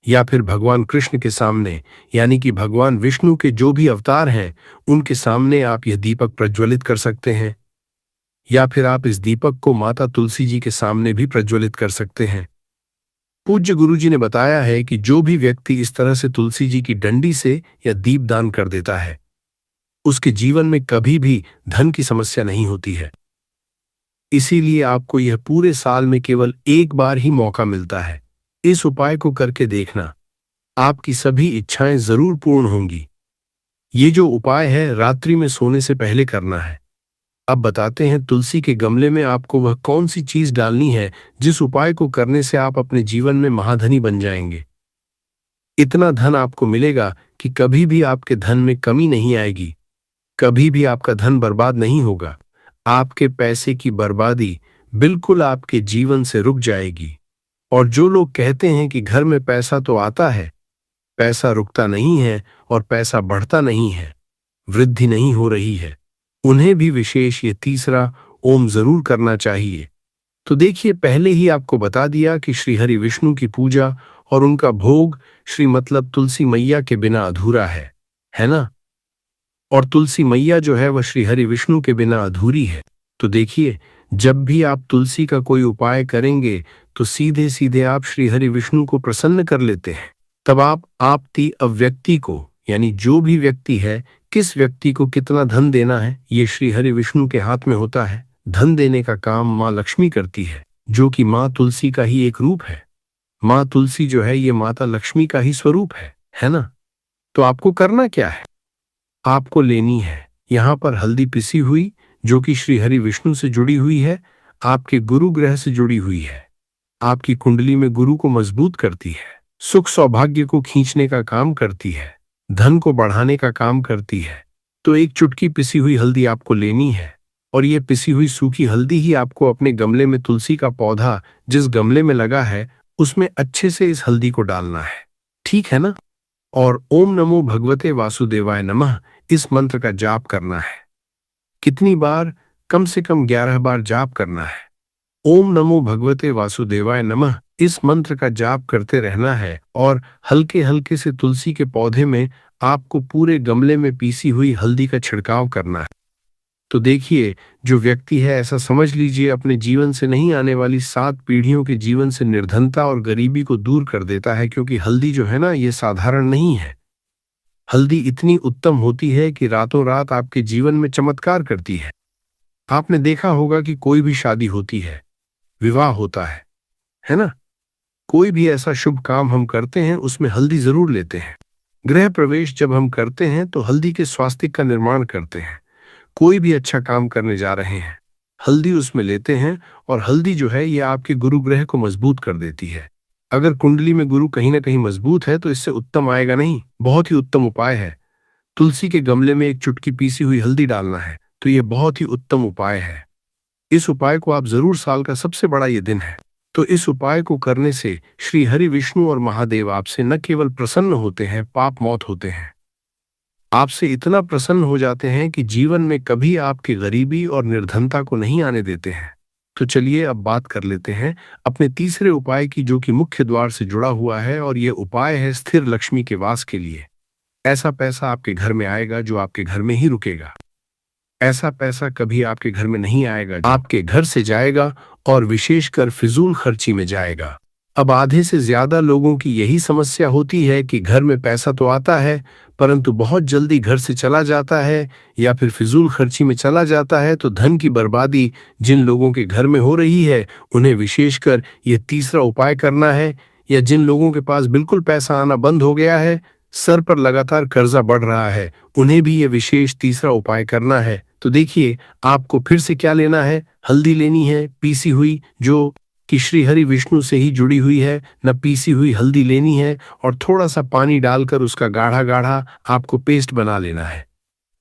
A: या फिर भगवान कृष्ण के सामने, यानी कि भगवान विष्णु के जो भी अवतार हैं उनके सामने आप यह दीपक प्रज्वलित कर सकते हैं। या फिर आप इस दीपक को माता तुलसी जी के सामने भी प्रज्वलित कर सकते हैं। पूज्य गुरुजी ने बताया है कि जो भी व्यक्ति इस तरह से तुलसी जी की डंडी से या दीप दान कर देता है, उसके जीवन में कभी भी धन की समस्या नहीं होती है। इसीलिए आपको यह पूरे साल में केवल एक बार ही मौका मिलता है। इस उपाय को करके देखना, आपकी सभी इच्छाएं जरूर पूर्ण होंगी। ये जो उपाय है रात्रि में सोने से पहले करना है। अब बताते हैं तुलसी के गमले में आपको वह कौन सी चीज डालनी है जिस उपाय को करने से आप अपने जीवन में महाधनी बन जाएंगे। इतना धन आपको मिलेगा कि कभी भी आपके धन में कमी नहीं आएगी, कभी भी आपका धन बर्बाद नहीं होगा। आपके पैसे की बर्बादी बिल्कुल आपके जीवन से रुक जाएगी। और जो लोग कहते हैं कि घर में पैसा तो आता है, पैसा रुकता नहीं है और पैसा बढ़ता नहीं है, वृद्धि नहीं हो रही है, उन्हें भी विशेष ये तीसरा ओम जरूर करना चाहिए। तो देखिए, पहले ही आपको बता दिया कि श्री हरि विष्णु की पूजा और उनका भोग श्री मतलब तुलसी मैया के बिना अधूरा है ना? और तुलसी मैया जो है वह श्री हरि विष्णु के बिना अधूरी है। तो देखिए, जब भी आप तुलसी का कोई उपाय करेंगे तो सीधे सीधे आप श्री हरि विष्णु को प्रसन्न कर लेते हैं। तब आपती व्यक्ति को, यानी जो भी व्यक्ति है, किस व्यक्ति को कितना धन देना है, ये श्री हरि विष्णु के हाथ में होता है। धन देने का काम माँ लक्ष्मी करती है, जो कि माँ तुलसी का ही एक रूप है। माँ तुलसी जो है ये माता लक्ष्मी का ही स्वरूप है ना? तो आपको करना क्या है? आपको लेनी है यहाँ पर हल्दी पिसी हुई, जो कि श्री हरि विष्णु से जुड़ी हुई है, आपके गुरु ग्रह से जुड़ी हुई है, आपकी कुंडली में गुरु को मजबूत करती है, सुख सौभाग्य को खींचने का काम करती है, धन को बढ़ाने का काम करती है। तो एक चुटकी पिसी हुई हल्दी आपको लेनी है, और ये पिसी हुई सूखी हल्दी ही आपको अपने गमले में, तुलसी का पौधा जिस गमले में लगा है उसमें अच्छे से इस हल्दी को डालना है, ठीक है ना? और ओम नमो भगवते वासुदेवाय नमः इस मंत्र का जाप करना है। कितनी बार? कम से कम 11 बार जाप करना है। ओम नमो भगवते वासुदेवाय नमः इस मंत्र का जाप करते रहना है और हल्के हल्के से तुलसी के पौधे में आपको पूरे गमले में पीसी हुई हल्दी का छिड़काव करना है। तो देखिए, जो व्यक्ति है, ऐसा समझ लीजिए, अपने जीवन से नहीं आने वाली 7 पीढ़ियों के जीवन से निर्धनता और गरीबी को दूर कर देता है, क्योंकि हल्दी जो है ना, ये साधारण नहीं है। हल्दी इतनी उत्तम होती है कि रातों रात आपके जीवन में चमत्कार करती है। आपने देखा होगा कि कोई भी शादी होती है, विवाह होता है ना? कोई भी ऐसा शुभ काम हम करते हैं, उसमें हल्दी जरूर लेते हैं। गृह प्रवेश जब हम करते हैं तो हल्दी के स्वास्तिक का निर्माण करते हैं। कोई भी अच्छा काम करने जा रहे हैं, हल्दी उसमें लेते हैं। और हल्दी जो है, ये आपके गुरु ग्रह को मजबूत कर देती है। अगर कुंडली में गुरु कहीं ना कहीं मजबूत है तो इससे उत्तम आएगा नहीं। बहुत ही उत्तम उपाय है। तुलसी के गमले में एक चुटकी पीसी हुई हल्दी डालना है, तो यह बहुत ही उत्तम उपाय है। इस उपाय को आप जरूर, साल का सबसे बड़ा ये दिन है, तो इस उपाय को करने से श्री हरि विष्णु और महादेव आपसे न केवल प्रसन्न होते हैं, पाप मौत होते हैं। आपसे इतना प्रसन्न हो जाते हैं कि जीवन में कभी आपकी गरीबी और निर्धनता को नहीं आने देते हैं। तो चलिए अब बात कर लेते हैं अपने तीसरे उपाय की, जो कि मुख्य द्वार से जुड़ा हुआ है। और यह उपाय है स्थिर लक्ष्मी के वास के लिए। ऐसा पैसा आपके घर में आएगा जो आपके घर में ही रुकेगा। ऐसा पैसा कभी आपके घर में नहीं आएगा, आपके घर से जाएगा और विशेषकर फिजूल खर्ची में जाएगा। अब आधे से ज्यादा लोगों की यही समस्या होती है कि घर में पैसा तो आता है, परंतु बहुत जल्दी घर से चला जाता है या फिर फिजूल खर्ची में चला जाता है। तो धन की बर्बादी जिन लोगों के घर में हो रही है, उन्हें विशेषकर ये तीसरा उपाय करना है। या जिन लोगों के पास बिल्कुल पैसा आना बंद हो गया है, सर पर लगातार कर्जा बढ़ रहा है, उन्हें भी ये विशेष तीसरा उपाय करना है। तो देखिए, आपको फिर से क्या लेना है? हल्दी लेनी है पीसी हुई, जो कि श्री हरि विष्णु से ही जुड़ी हुई है। न पीसी हुई हल्दी लेनी है और थोड़ा सा पानी डालकर उसका गाढ़ा गाढ़ा आपको पेस्ट बना लेना है।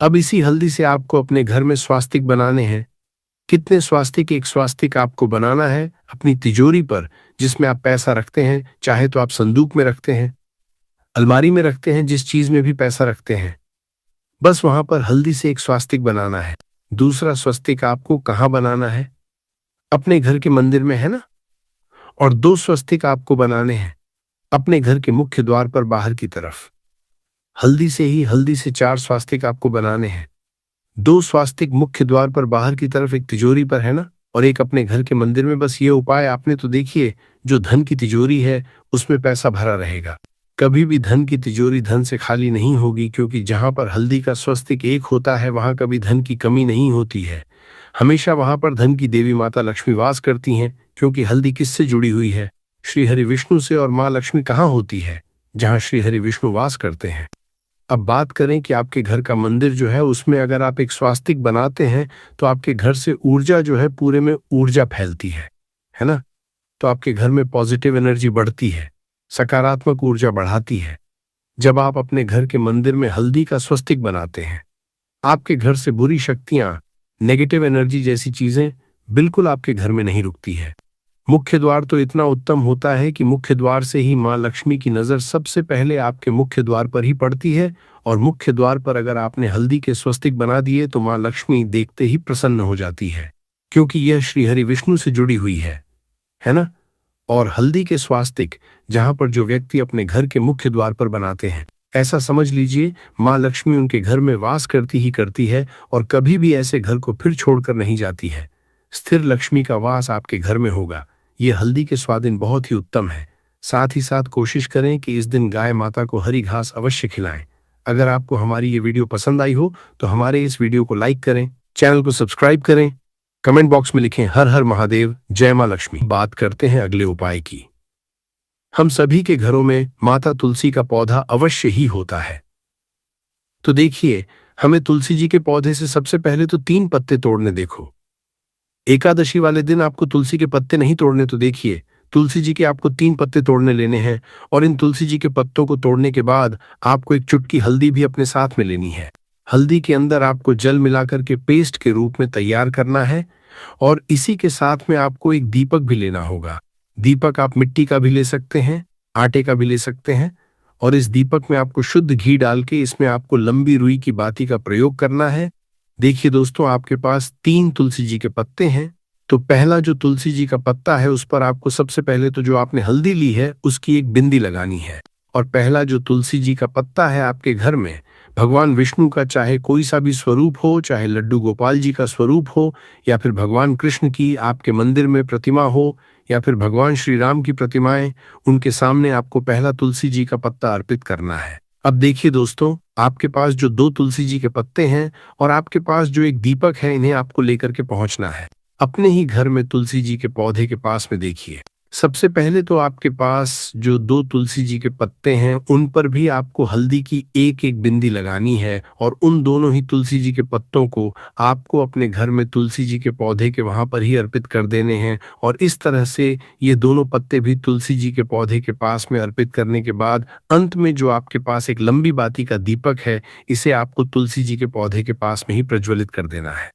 A: अब इसी हल्दी से आपको अपने घर में स्वास्तिक बनाने हैं। कितने स्वास्तिक? एक स्वास्तिक आपको बनाना है अपनी तिजोरी पर, जिसमें आप पैसा रखते हैं। चाहे तो आप संदूक में रखते हैं, अलमारी में रखते हैं, जिस चीज में भी पैसा रखते हैं, बस वहां पर हल्दी से एक स्वास्तिक बनाना है। दूसरा स्वस्तिक आपको कहाँ बनाना है? अपने घर के मंदिर में, है ना? और 2 स्वस्तिक आपको बनाने हैं अपने घर के मुख्य द्वार पर बाहर की तरफ। हल्दी से 4 स्वास्तिक आपको बनाने हैं। 2 स्वास्तिक मुख्य द्वार पर बाहर की तरफ, एक तिजोरी पर, है ना? और एक अपने घर के मंदिर में। बस ये उपाय आपने, तो देखिए, जो धन की तिजोरी है उसमें पैसा भरा रहेगा। कभी भी धन की तिजोरी धन से खाली नहीं होगी, क्योंकि जहां पर हल्दी का स्वस्तिक एक होता है, वहां कभी धन की कमी नहीं होती है। हमेशा वहां पर धन की देवी माता लक्ष्मी वास करती हैं, क्योंकि हल्दी किससे जुड़ी हुई है? श्री हरि विष्णु से। और माँ लक्ष्मी कहाँ होती है? जहां श्री हरि विष्णु वास करते हैं। अब बात करें कि आपके घर का मंदिर जो है, उसमें अगर आप एक स्वास्तिक बनाते हैं तो आपके घर से ऊर्जा जो है, पूरे में ऊर्जा फैलती है ना? तो आपके घर में पॉजिटिव एनर्जी बढ़ती है, सकारात्मक ऊर्जा बढ़ाती है। जब आप अपने घर के मंदिर में हल्दी का स्वस्तिक बनाते हैं, आपके घर से बुरी शक्तियां, नेगेटिव एनर्जी जैसी चीजें बिल्कुल आपके घर में नहीं रुकती है। मुख्य द्वार तो इतना उत्तम होता है कि मुख्य द्वार से ही माँ लक्ष्मी की नजर सबसे पहले आपके मुख्य द्वार पर ही पड़ती है। और मुख्य द्वार पर अगर आपने हल्दी के स्वस्तिक बना दिए तो माँ लक्ष्मी देखते ही प्रसन्न हो जाती है, क्योंकि यह श्री हरि विष्णु से जुड़ी हुई है ना? और हल्दी के स्वास्तिक जहां पर जो व्यक्ति अपने घर के मुख्य द्वार पर बनाते हैं, ऐसा समझ लीजिए माँ लक्ष्मी उनके घर में वास करती ही करती है और कभी भी ऐसे घर को फिर छोड़कर नहीं जाती है। स्थिर लक्ष्मी का वास आपके घर में होगा। ये हल्दी के स्वादिन बहुत ही उत्तम है। साथ ही साथ कोशिश करें कि इस दिन गाय माता को हरी घास अवश्य खिलाएं। अगर आपको हमारी ये वीडियो पसंद आई हो तो हमारे इस वीडियो को लाइक करें, चैनल को सब्सक्राइब करें, कमेंट बॉक्स में लिखें हर हर महादेव, जय मां लक्ष्मी। बात करते हैं अगले उपाय की। हम सभी के घरों में माता तुलसी का पौधा अवश्य ही होता है। तो देखिए, हमें तुलसी जी के पौधे से सबसे पहले तो 3 पत्ते तोड़ने देखो। एकादशी वाले दिन आपको तुलसी के पत्ते नहीं तोड़ने, तो देखिए, तुलसी जी के आपको 3 पत्ते तोड़ने लेने हैं। और इन तुलसी जी के पत्तों को तोड़ने के बाद आपको एक चुटकी हल्दी भी अपने साथ में लेनी है। हल्दी के अंदर आपको जल मिलाकर के पेस्ट के रूप में तैयार करना है। और इसी के साथ में आपको एक दीपक भी लेना होगा। दीपक आप मिट्टी का भी ले सकते हैं, आटे का भी ले सकते हैं, और इस दीपक में आपको शुद्ध घी डाल के इसमें आपको लंबी रुई की बाती का प्रयोग करना है। देखिए दोस्तों, आपके पास 3 तुलसी जी के पत्ते हैं। तो पहला जो तुलसी जी का पत्ता है उस पर आपको सबसे पहले तो जो आपने हल्दी ली है उसकी एक बिंदी लगानी है। और पहला जो तुलसी जी का पत्ता है आपके घर में भगवान विष्णु का चाहे कोई सा भी स्वरूप हो, चाहे लड्डू गोपाल जी का स्वरूप हो, या फिर भगवान कृष्ण की आपके मंदिर में प्रतिमा हो, या फिर भगवान श्री राम की प्रतिमाएं, उनके सामने आपको पहला तुलसी जी का पत्ता अर्पित करना है। अब देखिए दोस्तों, आपके पास जो 2 तुलसी जी के पत्ते हैं और आपके पास जो एक दीपक है, इन्हें आपको लेकर के पहुंचना है अपने ही घर में तुलसी जी के पौधे के पास में। देखिए, सबसे पहले तो आपके पास जो 2 तुलसी जी के पत्ते हैं उन पर भी आपको हल्दी की एक एक बिंदी लगानी है और उन दोनों ही तुलसी जी के पत्तों को आपको अपने घर में तुलसी जी के पौधे के वहां पर ही अर्पित कर देने हैं। और इस तरह से ये दोनों पत्ते भी तुलसी जी के पौधे के पास में अर्पित करने के बाद अंत में जो आपके पास एक लंबी बाती का दीपक है, इसे आपको तुलसी जी के पौधे के पास में ही प्रज्वलित कर देना है।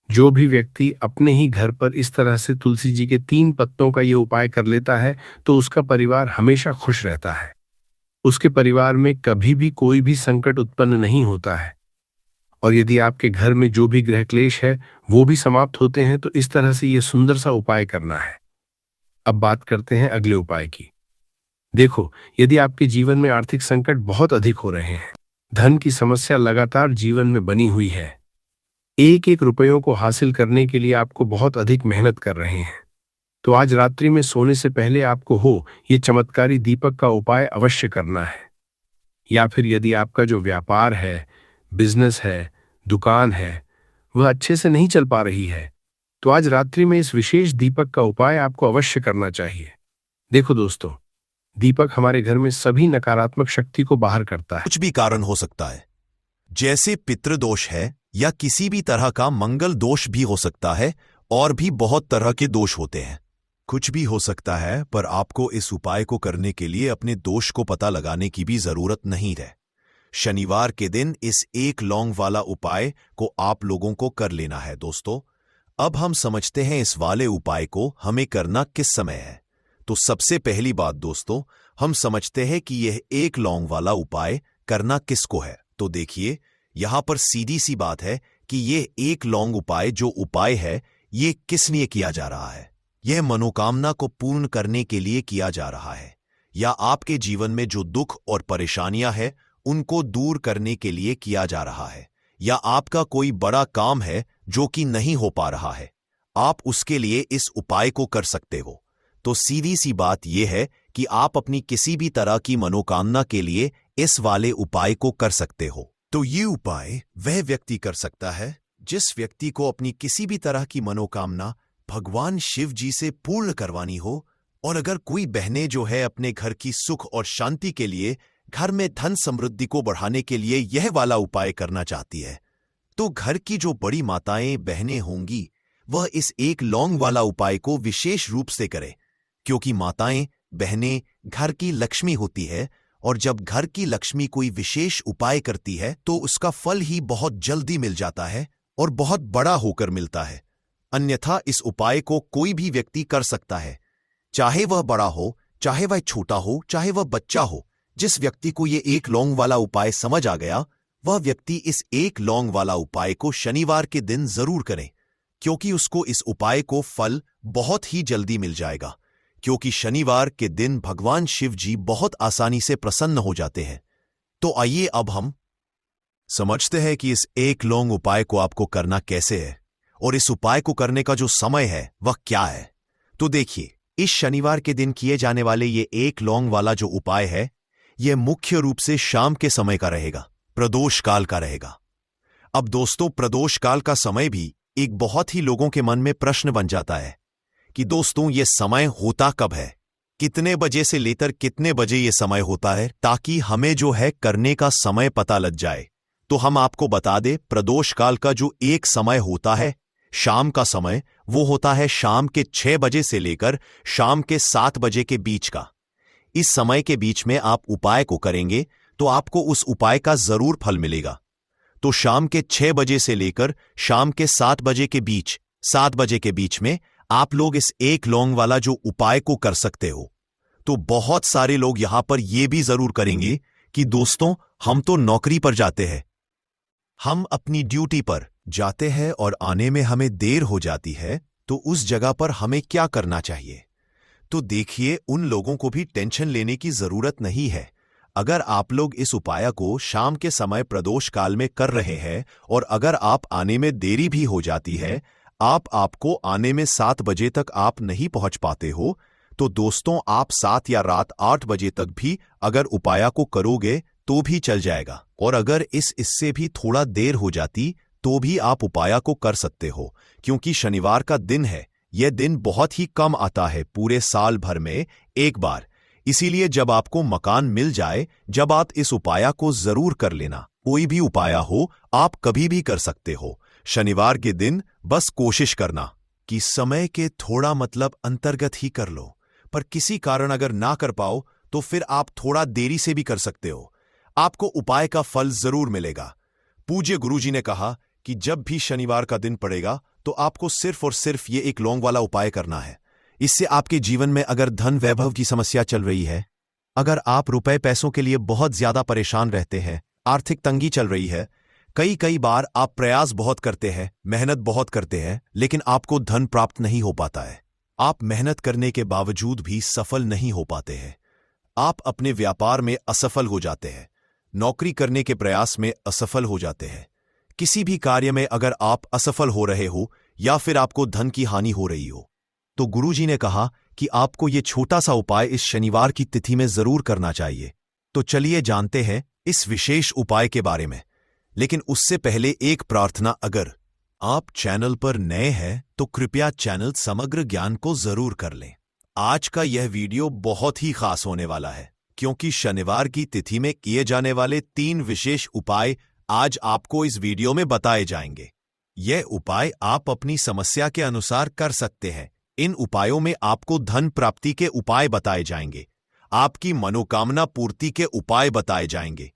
A: जो भी व्यक्ति अपने ही घर पर इस तरह से तुलसी जी के 3 पत्तों का ये उपाय कर लेता है तो उसका परिवार हमेशा खुश रहता है। उसके परिवार में कभी भी कोई भी संकट उत्पन्न नहीं होता है। और यदि आपके घर में जो भी ग्रह क्लेश है वो भी समाप्त होते हैं। तो इस तरह से ये सुंदर सा उपाय करना है। अब बात करते हैं अगले उपाय की। देखो, यदि आपके जीवन में आर्थिक संकट बहुत अधिक हो रहे हैं, धन की समस्या लगातार जीवन में बनी हुई है, एक एक रुपयों को हासिल करने के लिए आपको बहुत अधिक मेहनत कर रहे हैं, तो आज रात्रि में सोने से पहले आपको ये चमत्कारी दीपक का उपाय अवश्य करना है। या फिर यदि आपका जो व्यापार है, बिजनेस है, दुकान है, वह अच्छे से नहीं चल पा रही है, तो आज रात्रि में इस विशेष दीपक का उपाय आपको अवश्य करना चाहिए। देखो दोस्तों, दीपक हमारे घर में सभी नकारात्मक शक्ति को बाहर करता है।
B: कुछ भी कारण हो सकता है, जैसे पितृदोष है या किसी भी तरह का मंगल दोष भी हो सकता है, और भी बहुत तरह के दोष होते हैं। कुछ भी हो सकता है, पर आपको इस उपाय को करने के लिए अपने दोष को पता लगाने की भी जरूरत नहीं है। शनिवार के दिन इस एक लौंग वाला उपाय को आप लोगों को कर लेना है। दोस्तों, अब हम समझते हैं इस वाले उपाय को हमें करना किस समय है। तो सबसे पहली बात दोस्तों, हम समझते हैं कि यह एक लौंग वाला उपाय करना किसको है। तो देखिए, यहां पर सीधी सी बात है कि यह एक लौंग उपाय जो उपाय है, यह किस लिए किया जा रहा है। यह मनोकामना को पूर्ण करने के लिए किया जा रहा है, या आपके जीवन में जो दुख और परेशानियां हैं उनको दूर करने के लिए किया जा रहा है, या आपका कोई बड़ा काम है जो कि नहीं हो पा रहा है, आप उसके लिए इस उपाय को कर सकते हो। तो सीधी सी बात यह है कि आप अपनी किसी भी तरह की मनोकामना के लिए इस वाले उपाय को कर सकते हो। तो ये उपाय वह व्यक्ति कर सकता है जिस व्यक्ति को अपनी किसी भी तरह की मनोकामना भगवान शिव जी से पूर्ण करवानी हो। और अगर कोई बहनें जो है अपने घर की सुख और शांति के लिए, घर में धन समृद्धि को बढ़ाने के लिए यह वाला उपाय करना चाहती है, तो घर की जो बड़ी माताएं बहनें होंगी वह इस एक लौंग वाला उपाय को विशेष रूप से करें, क्योंकि माताएं बहनें घर की लक्ष्मी होती है, और जब घर की लक्ष्मी कोई विशेष उपाय करती है तो उसका फल ही बहुत जल्दी मिल जाता है और बहुत बड़ा होकर मिलता है। अन्यथा इस उपाय को कोई भी व्यक्ति कर सकता है, चाहे वह बड़ा हो, चाहे वह छोटा हो, चाहे वह बच्चा हो। जिस व्यक्ति को ये एक लौंग वाला उपाय समझ आ गया, वह व्यक्ति इस एक लौंग वाला उपाय को शनिवार के दिन जरूर करे, क्योंकि उसको इस उपाय को फल बहुत ही जल्दी मिल जाएगा। क्योंकि शनिवार के दिन भगवान शिव जी बहुत आसानी से प्रसन्न हो जाते हैं। तो आइए अब हम समझते हैं कि इस एक लौंग उपाय को आपको करना कैसे है, और इस उपाय को करने का जो समय है वह क्या है। तो देखिए, इस शनिवार के दिन किए जाने वाले ये एक लौंग वाला जो उपाय है, यह मुख्य रूप से शाम के समय का रहेगा, प्रदोष काल का रहेगा। अब दोस्तों, प्रदोष काल का समय भी एक बहुत ही लोगों के मन में प्रश्न बन जाता है कि दोस्तों ये समय होता कब है, कितने बजे से लेकर कितने बजे ये समय होता है, ताकि हमें जो है करने का समय पता लग जाए। तो हम आपको बता दें, प्रदोष काल का जो एक समय होता है, शाम का समय, वो होता है शाम के 6 बजे से लेकर शाम के 7 बजे के बीच का। इस समय के बीच में आप उपाय को करेंगे तो आपको उस उपाय का जरूर फल मिलेगा। तो शाम के 6 बजे से लेकर शाम के 7 बजे के बीच, 7 बजे के बीच में आप लोग इस एक लौंग वाला जो उपाय को कर सकते हो। तो बहुत सारे लोग यहां पर यह भी जरूर करेंगे कि दोस्तों, हम तो नौकरी पर जाते हैं, हम अपनी ड्यूटी पर जाते हैं और आने में हमें देर हो जाती है, तो उस जगह पर हमें क्या करना चाहिए। तो देखिए, उन लोगों को भी टेंशन लेने की जरूरत नहीं है। अगर आप लोग इस उपाय को शाम के समय प्रदोष काल में कर रहे हैं और अगर आप आने में देरी भी हो जाती है, आपको आने में 7 बजे तक आप नहीं पहुंच पाते हो, तो दोस्तों आप 7 या रात 8 बजे तक भी अगर उपाय को करोगे तो भी चल जाएगा। और अगर इससे भी थोड़ा देर हो जाती तो भी आप उपाय को कर सकते हो, क्योंकि शनिवार का दिन है। यह दिन बहुत ही कम आता है, पूरे साल भर में एक बार। इसीलिए जब आपको मकान मिल जाए, जब आप इस उपाय को जरूर कर लेना। कोई भी उपाय हो, आप कभी भी कर सकते हो। शनिवार के दिन बस कोशिश करना कि समय के थोड़ा अंतर्गत ही कर लो, पर किसी कारण अगर ना कर पाओ तो फिर आप थोड़ा देरी से भी कर सकते हो। आपको उपाय का फल जरूर मिलेगा। पूज्य गुरुजी ने कहा कि जब भी शनिवार का दिन पड़ेगा तो आपको सिर्फ और सिर्फ ये एक लौंग वाला उपाय करना है। इससे आपके जीवन में अगर धन वैभव की समस्या चल रही है, अगर आप रुपए पैसों के लिए बहुत ज्यादा परेशान रहते हैं, आर्थिक तंगी चल रही है, कई बार आप प्रयास बहुत करते हैं, मेहनत बहुत करते हैं, लेकिन आपको धन प्राप्त नहीं हो पाता है। आप मेहनत करने के बावजूद भी सफल नहीं हो पाते हैं। आप अपने व्यापार में असफल हो जाते हैं, नौकरी करने के प्रयास में असफल हो जाते हैं, किसी भी कार्य में अगर आप असफल हो रहे हो या फिर आपको धन की हानि हो रही हो, तो गुरुजी ने कहा कि आपको ये छोटा सा उपाय इस शनिवार की तिथि में जरूर करना चाहिए। तो चलिए जानते हैं इस विशेष उपाय के बारे में। लेकिन उससे पहले एक प्रार्थना, अगर आप चैनल पर नए हैं तो कृपया चैनल समग्र ज्ञान को जरूर कर लें। आज का यह वीडियो बहुत ही खास होने वाला है, क्योंकि शनिवार की तिथि में किए जाने वाले 3 विशेष उपाय आज आपको इस वीडियो में बताए जाएंगे। यह उपाय आप अपनी समस्या के अनुसार कर सकते हैं। इन उपायों में आपको धन प्राप्ति के उपाय बताए जाएंगे, आपकी मनोकामना पूर्ति के उपाय बताए जाएंगे।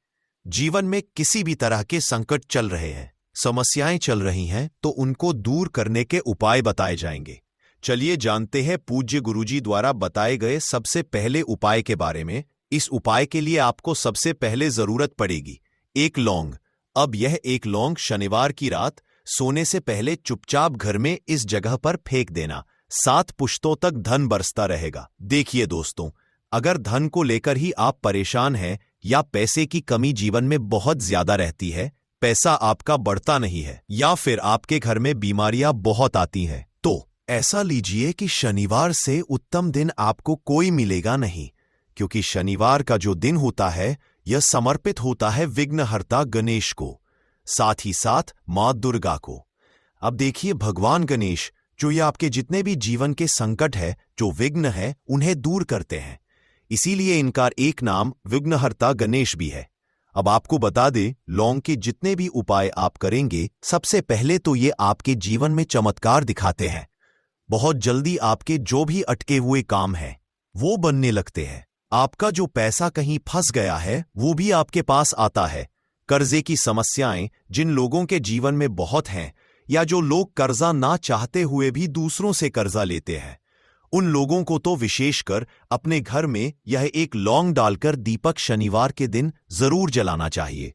B: जीवन में किसी भी तरह के संकट चल रहे हैं, समस्याएं चल रही हैं, तो उनको दूर करने के उपाय बताए जाएंगे। चलिए जानते हैं पूज्य गुरुजी द्वारा बताए गए सबसे पहले उपाय के बारे में। इस उपाय के लिए आपको सबसे पहले जरूरत पड़ेगी एक लौंग। अब यह एक लौंग शनिवार की रात सोने से पहले चुपचाप घर में इस जगह पर फेंक देना। 7 पुश्तों तक धन बरसता रहेगा। देखिए दोस्तों, अगर धन को लेकर ही आप परेशान हैं या पैसे की कमी जीवन में बहुत ज्यादा रहती है, पैसा आपका बढ़ता नहीं है, या फिर आपके घर में बीमारियां बहुत आती हैं, तो ऐसा लीजिए कि शनिवार से उत्तम दिन आपको कोई मिलेगा नहीं, क्योंकि शनिवार का जो दिन होता है यह समर्पित होता है विघ्नहर्ता गणेश को, साथ ही साथ मां दुर्गा को। अब देखिए, भगवान गणेश जो ये आपके जितने भी जीवन के संकट है, जो विघ्न है, उन्हें दूर करते हैं। इसीलिए इनका एक नाम विघ्नहर्ता गणेश भी है। अब आपको बता दें, लौंग के जितने भी उपाय आप करेंगे, सबसे पहले तो ये आपके जीवन में चमत्कार दिखाते हैं। बहुत जल्दी आपके जो भी अटके हुए काम हैं वो बनने लगते हैं। आपका जो पैसा कहीं फंस गया है वो भी आपके पास आता है। कर्जे की समस्याएं जिन लोगों के जीवन में बहुत हैं, या जो लोग कर्जा ना चाहते हुए भी दूसरों से कर्जा लेते हैं, उन लोगों को तो विशेषकर अपने घर में यह एक लौंग डालकर दीपक शनिवार के दिन जरूर जलाना चाहिए।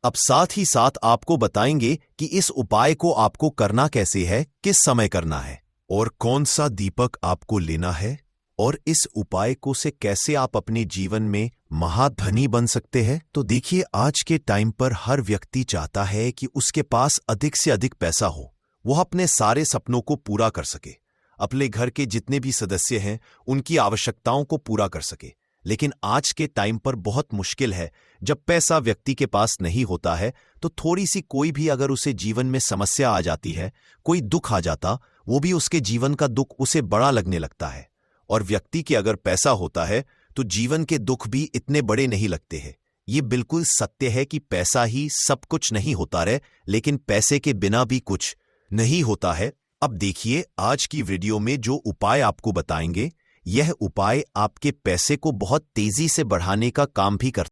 B: अब साथ ही साथ आपको बताएंगे कि इस उपाय को आपको करना कैसे है, किस समय करना है और कौन सा दीपक आपको लेना है, और इस उपाय को से कैसे आप अपने जीवन में महाधनी बन सकते हैं। तो देखिए, आज के टाइम पर हर व्यक्ति चाहता है कि उसके पास अधिक से अधिक पैसा हो, वह अपने सारे सपनों को पूरा कर सके, अपने घर के जितने भी सदस्य हैं उनकी आवश्यकताओं को पूरा कर सके। लेकिन आज के टाइम पर बहुत मुश्किल है। जब पैसा व्यक्ति के पास नहीं होता है तो थोड़ी सी कोई भी अगर उसे जीवन में समस्या आ जाती है, कोई दुख आ जाता, वो भी उसके जीवन का दुख उसे बड़ा लगने लगता है। और व्यक्ति के अगर पैसा होता है तो जीवन के दुख भी इतने बड़े नहीं लगते हैं। ये बिल्कुल सत्य है कि पैसा ही सब कुछ नहीं होता है, लेकिन पैसे के बिना भी कुछ नहीं होता है। अब देखिए, आज की वीडियो में जो उपाय आपको बताएंगे, यह उपाय आपके पैसे को बहुत तेजी से बढ़ाने का काम भी करता है।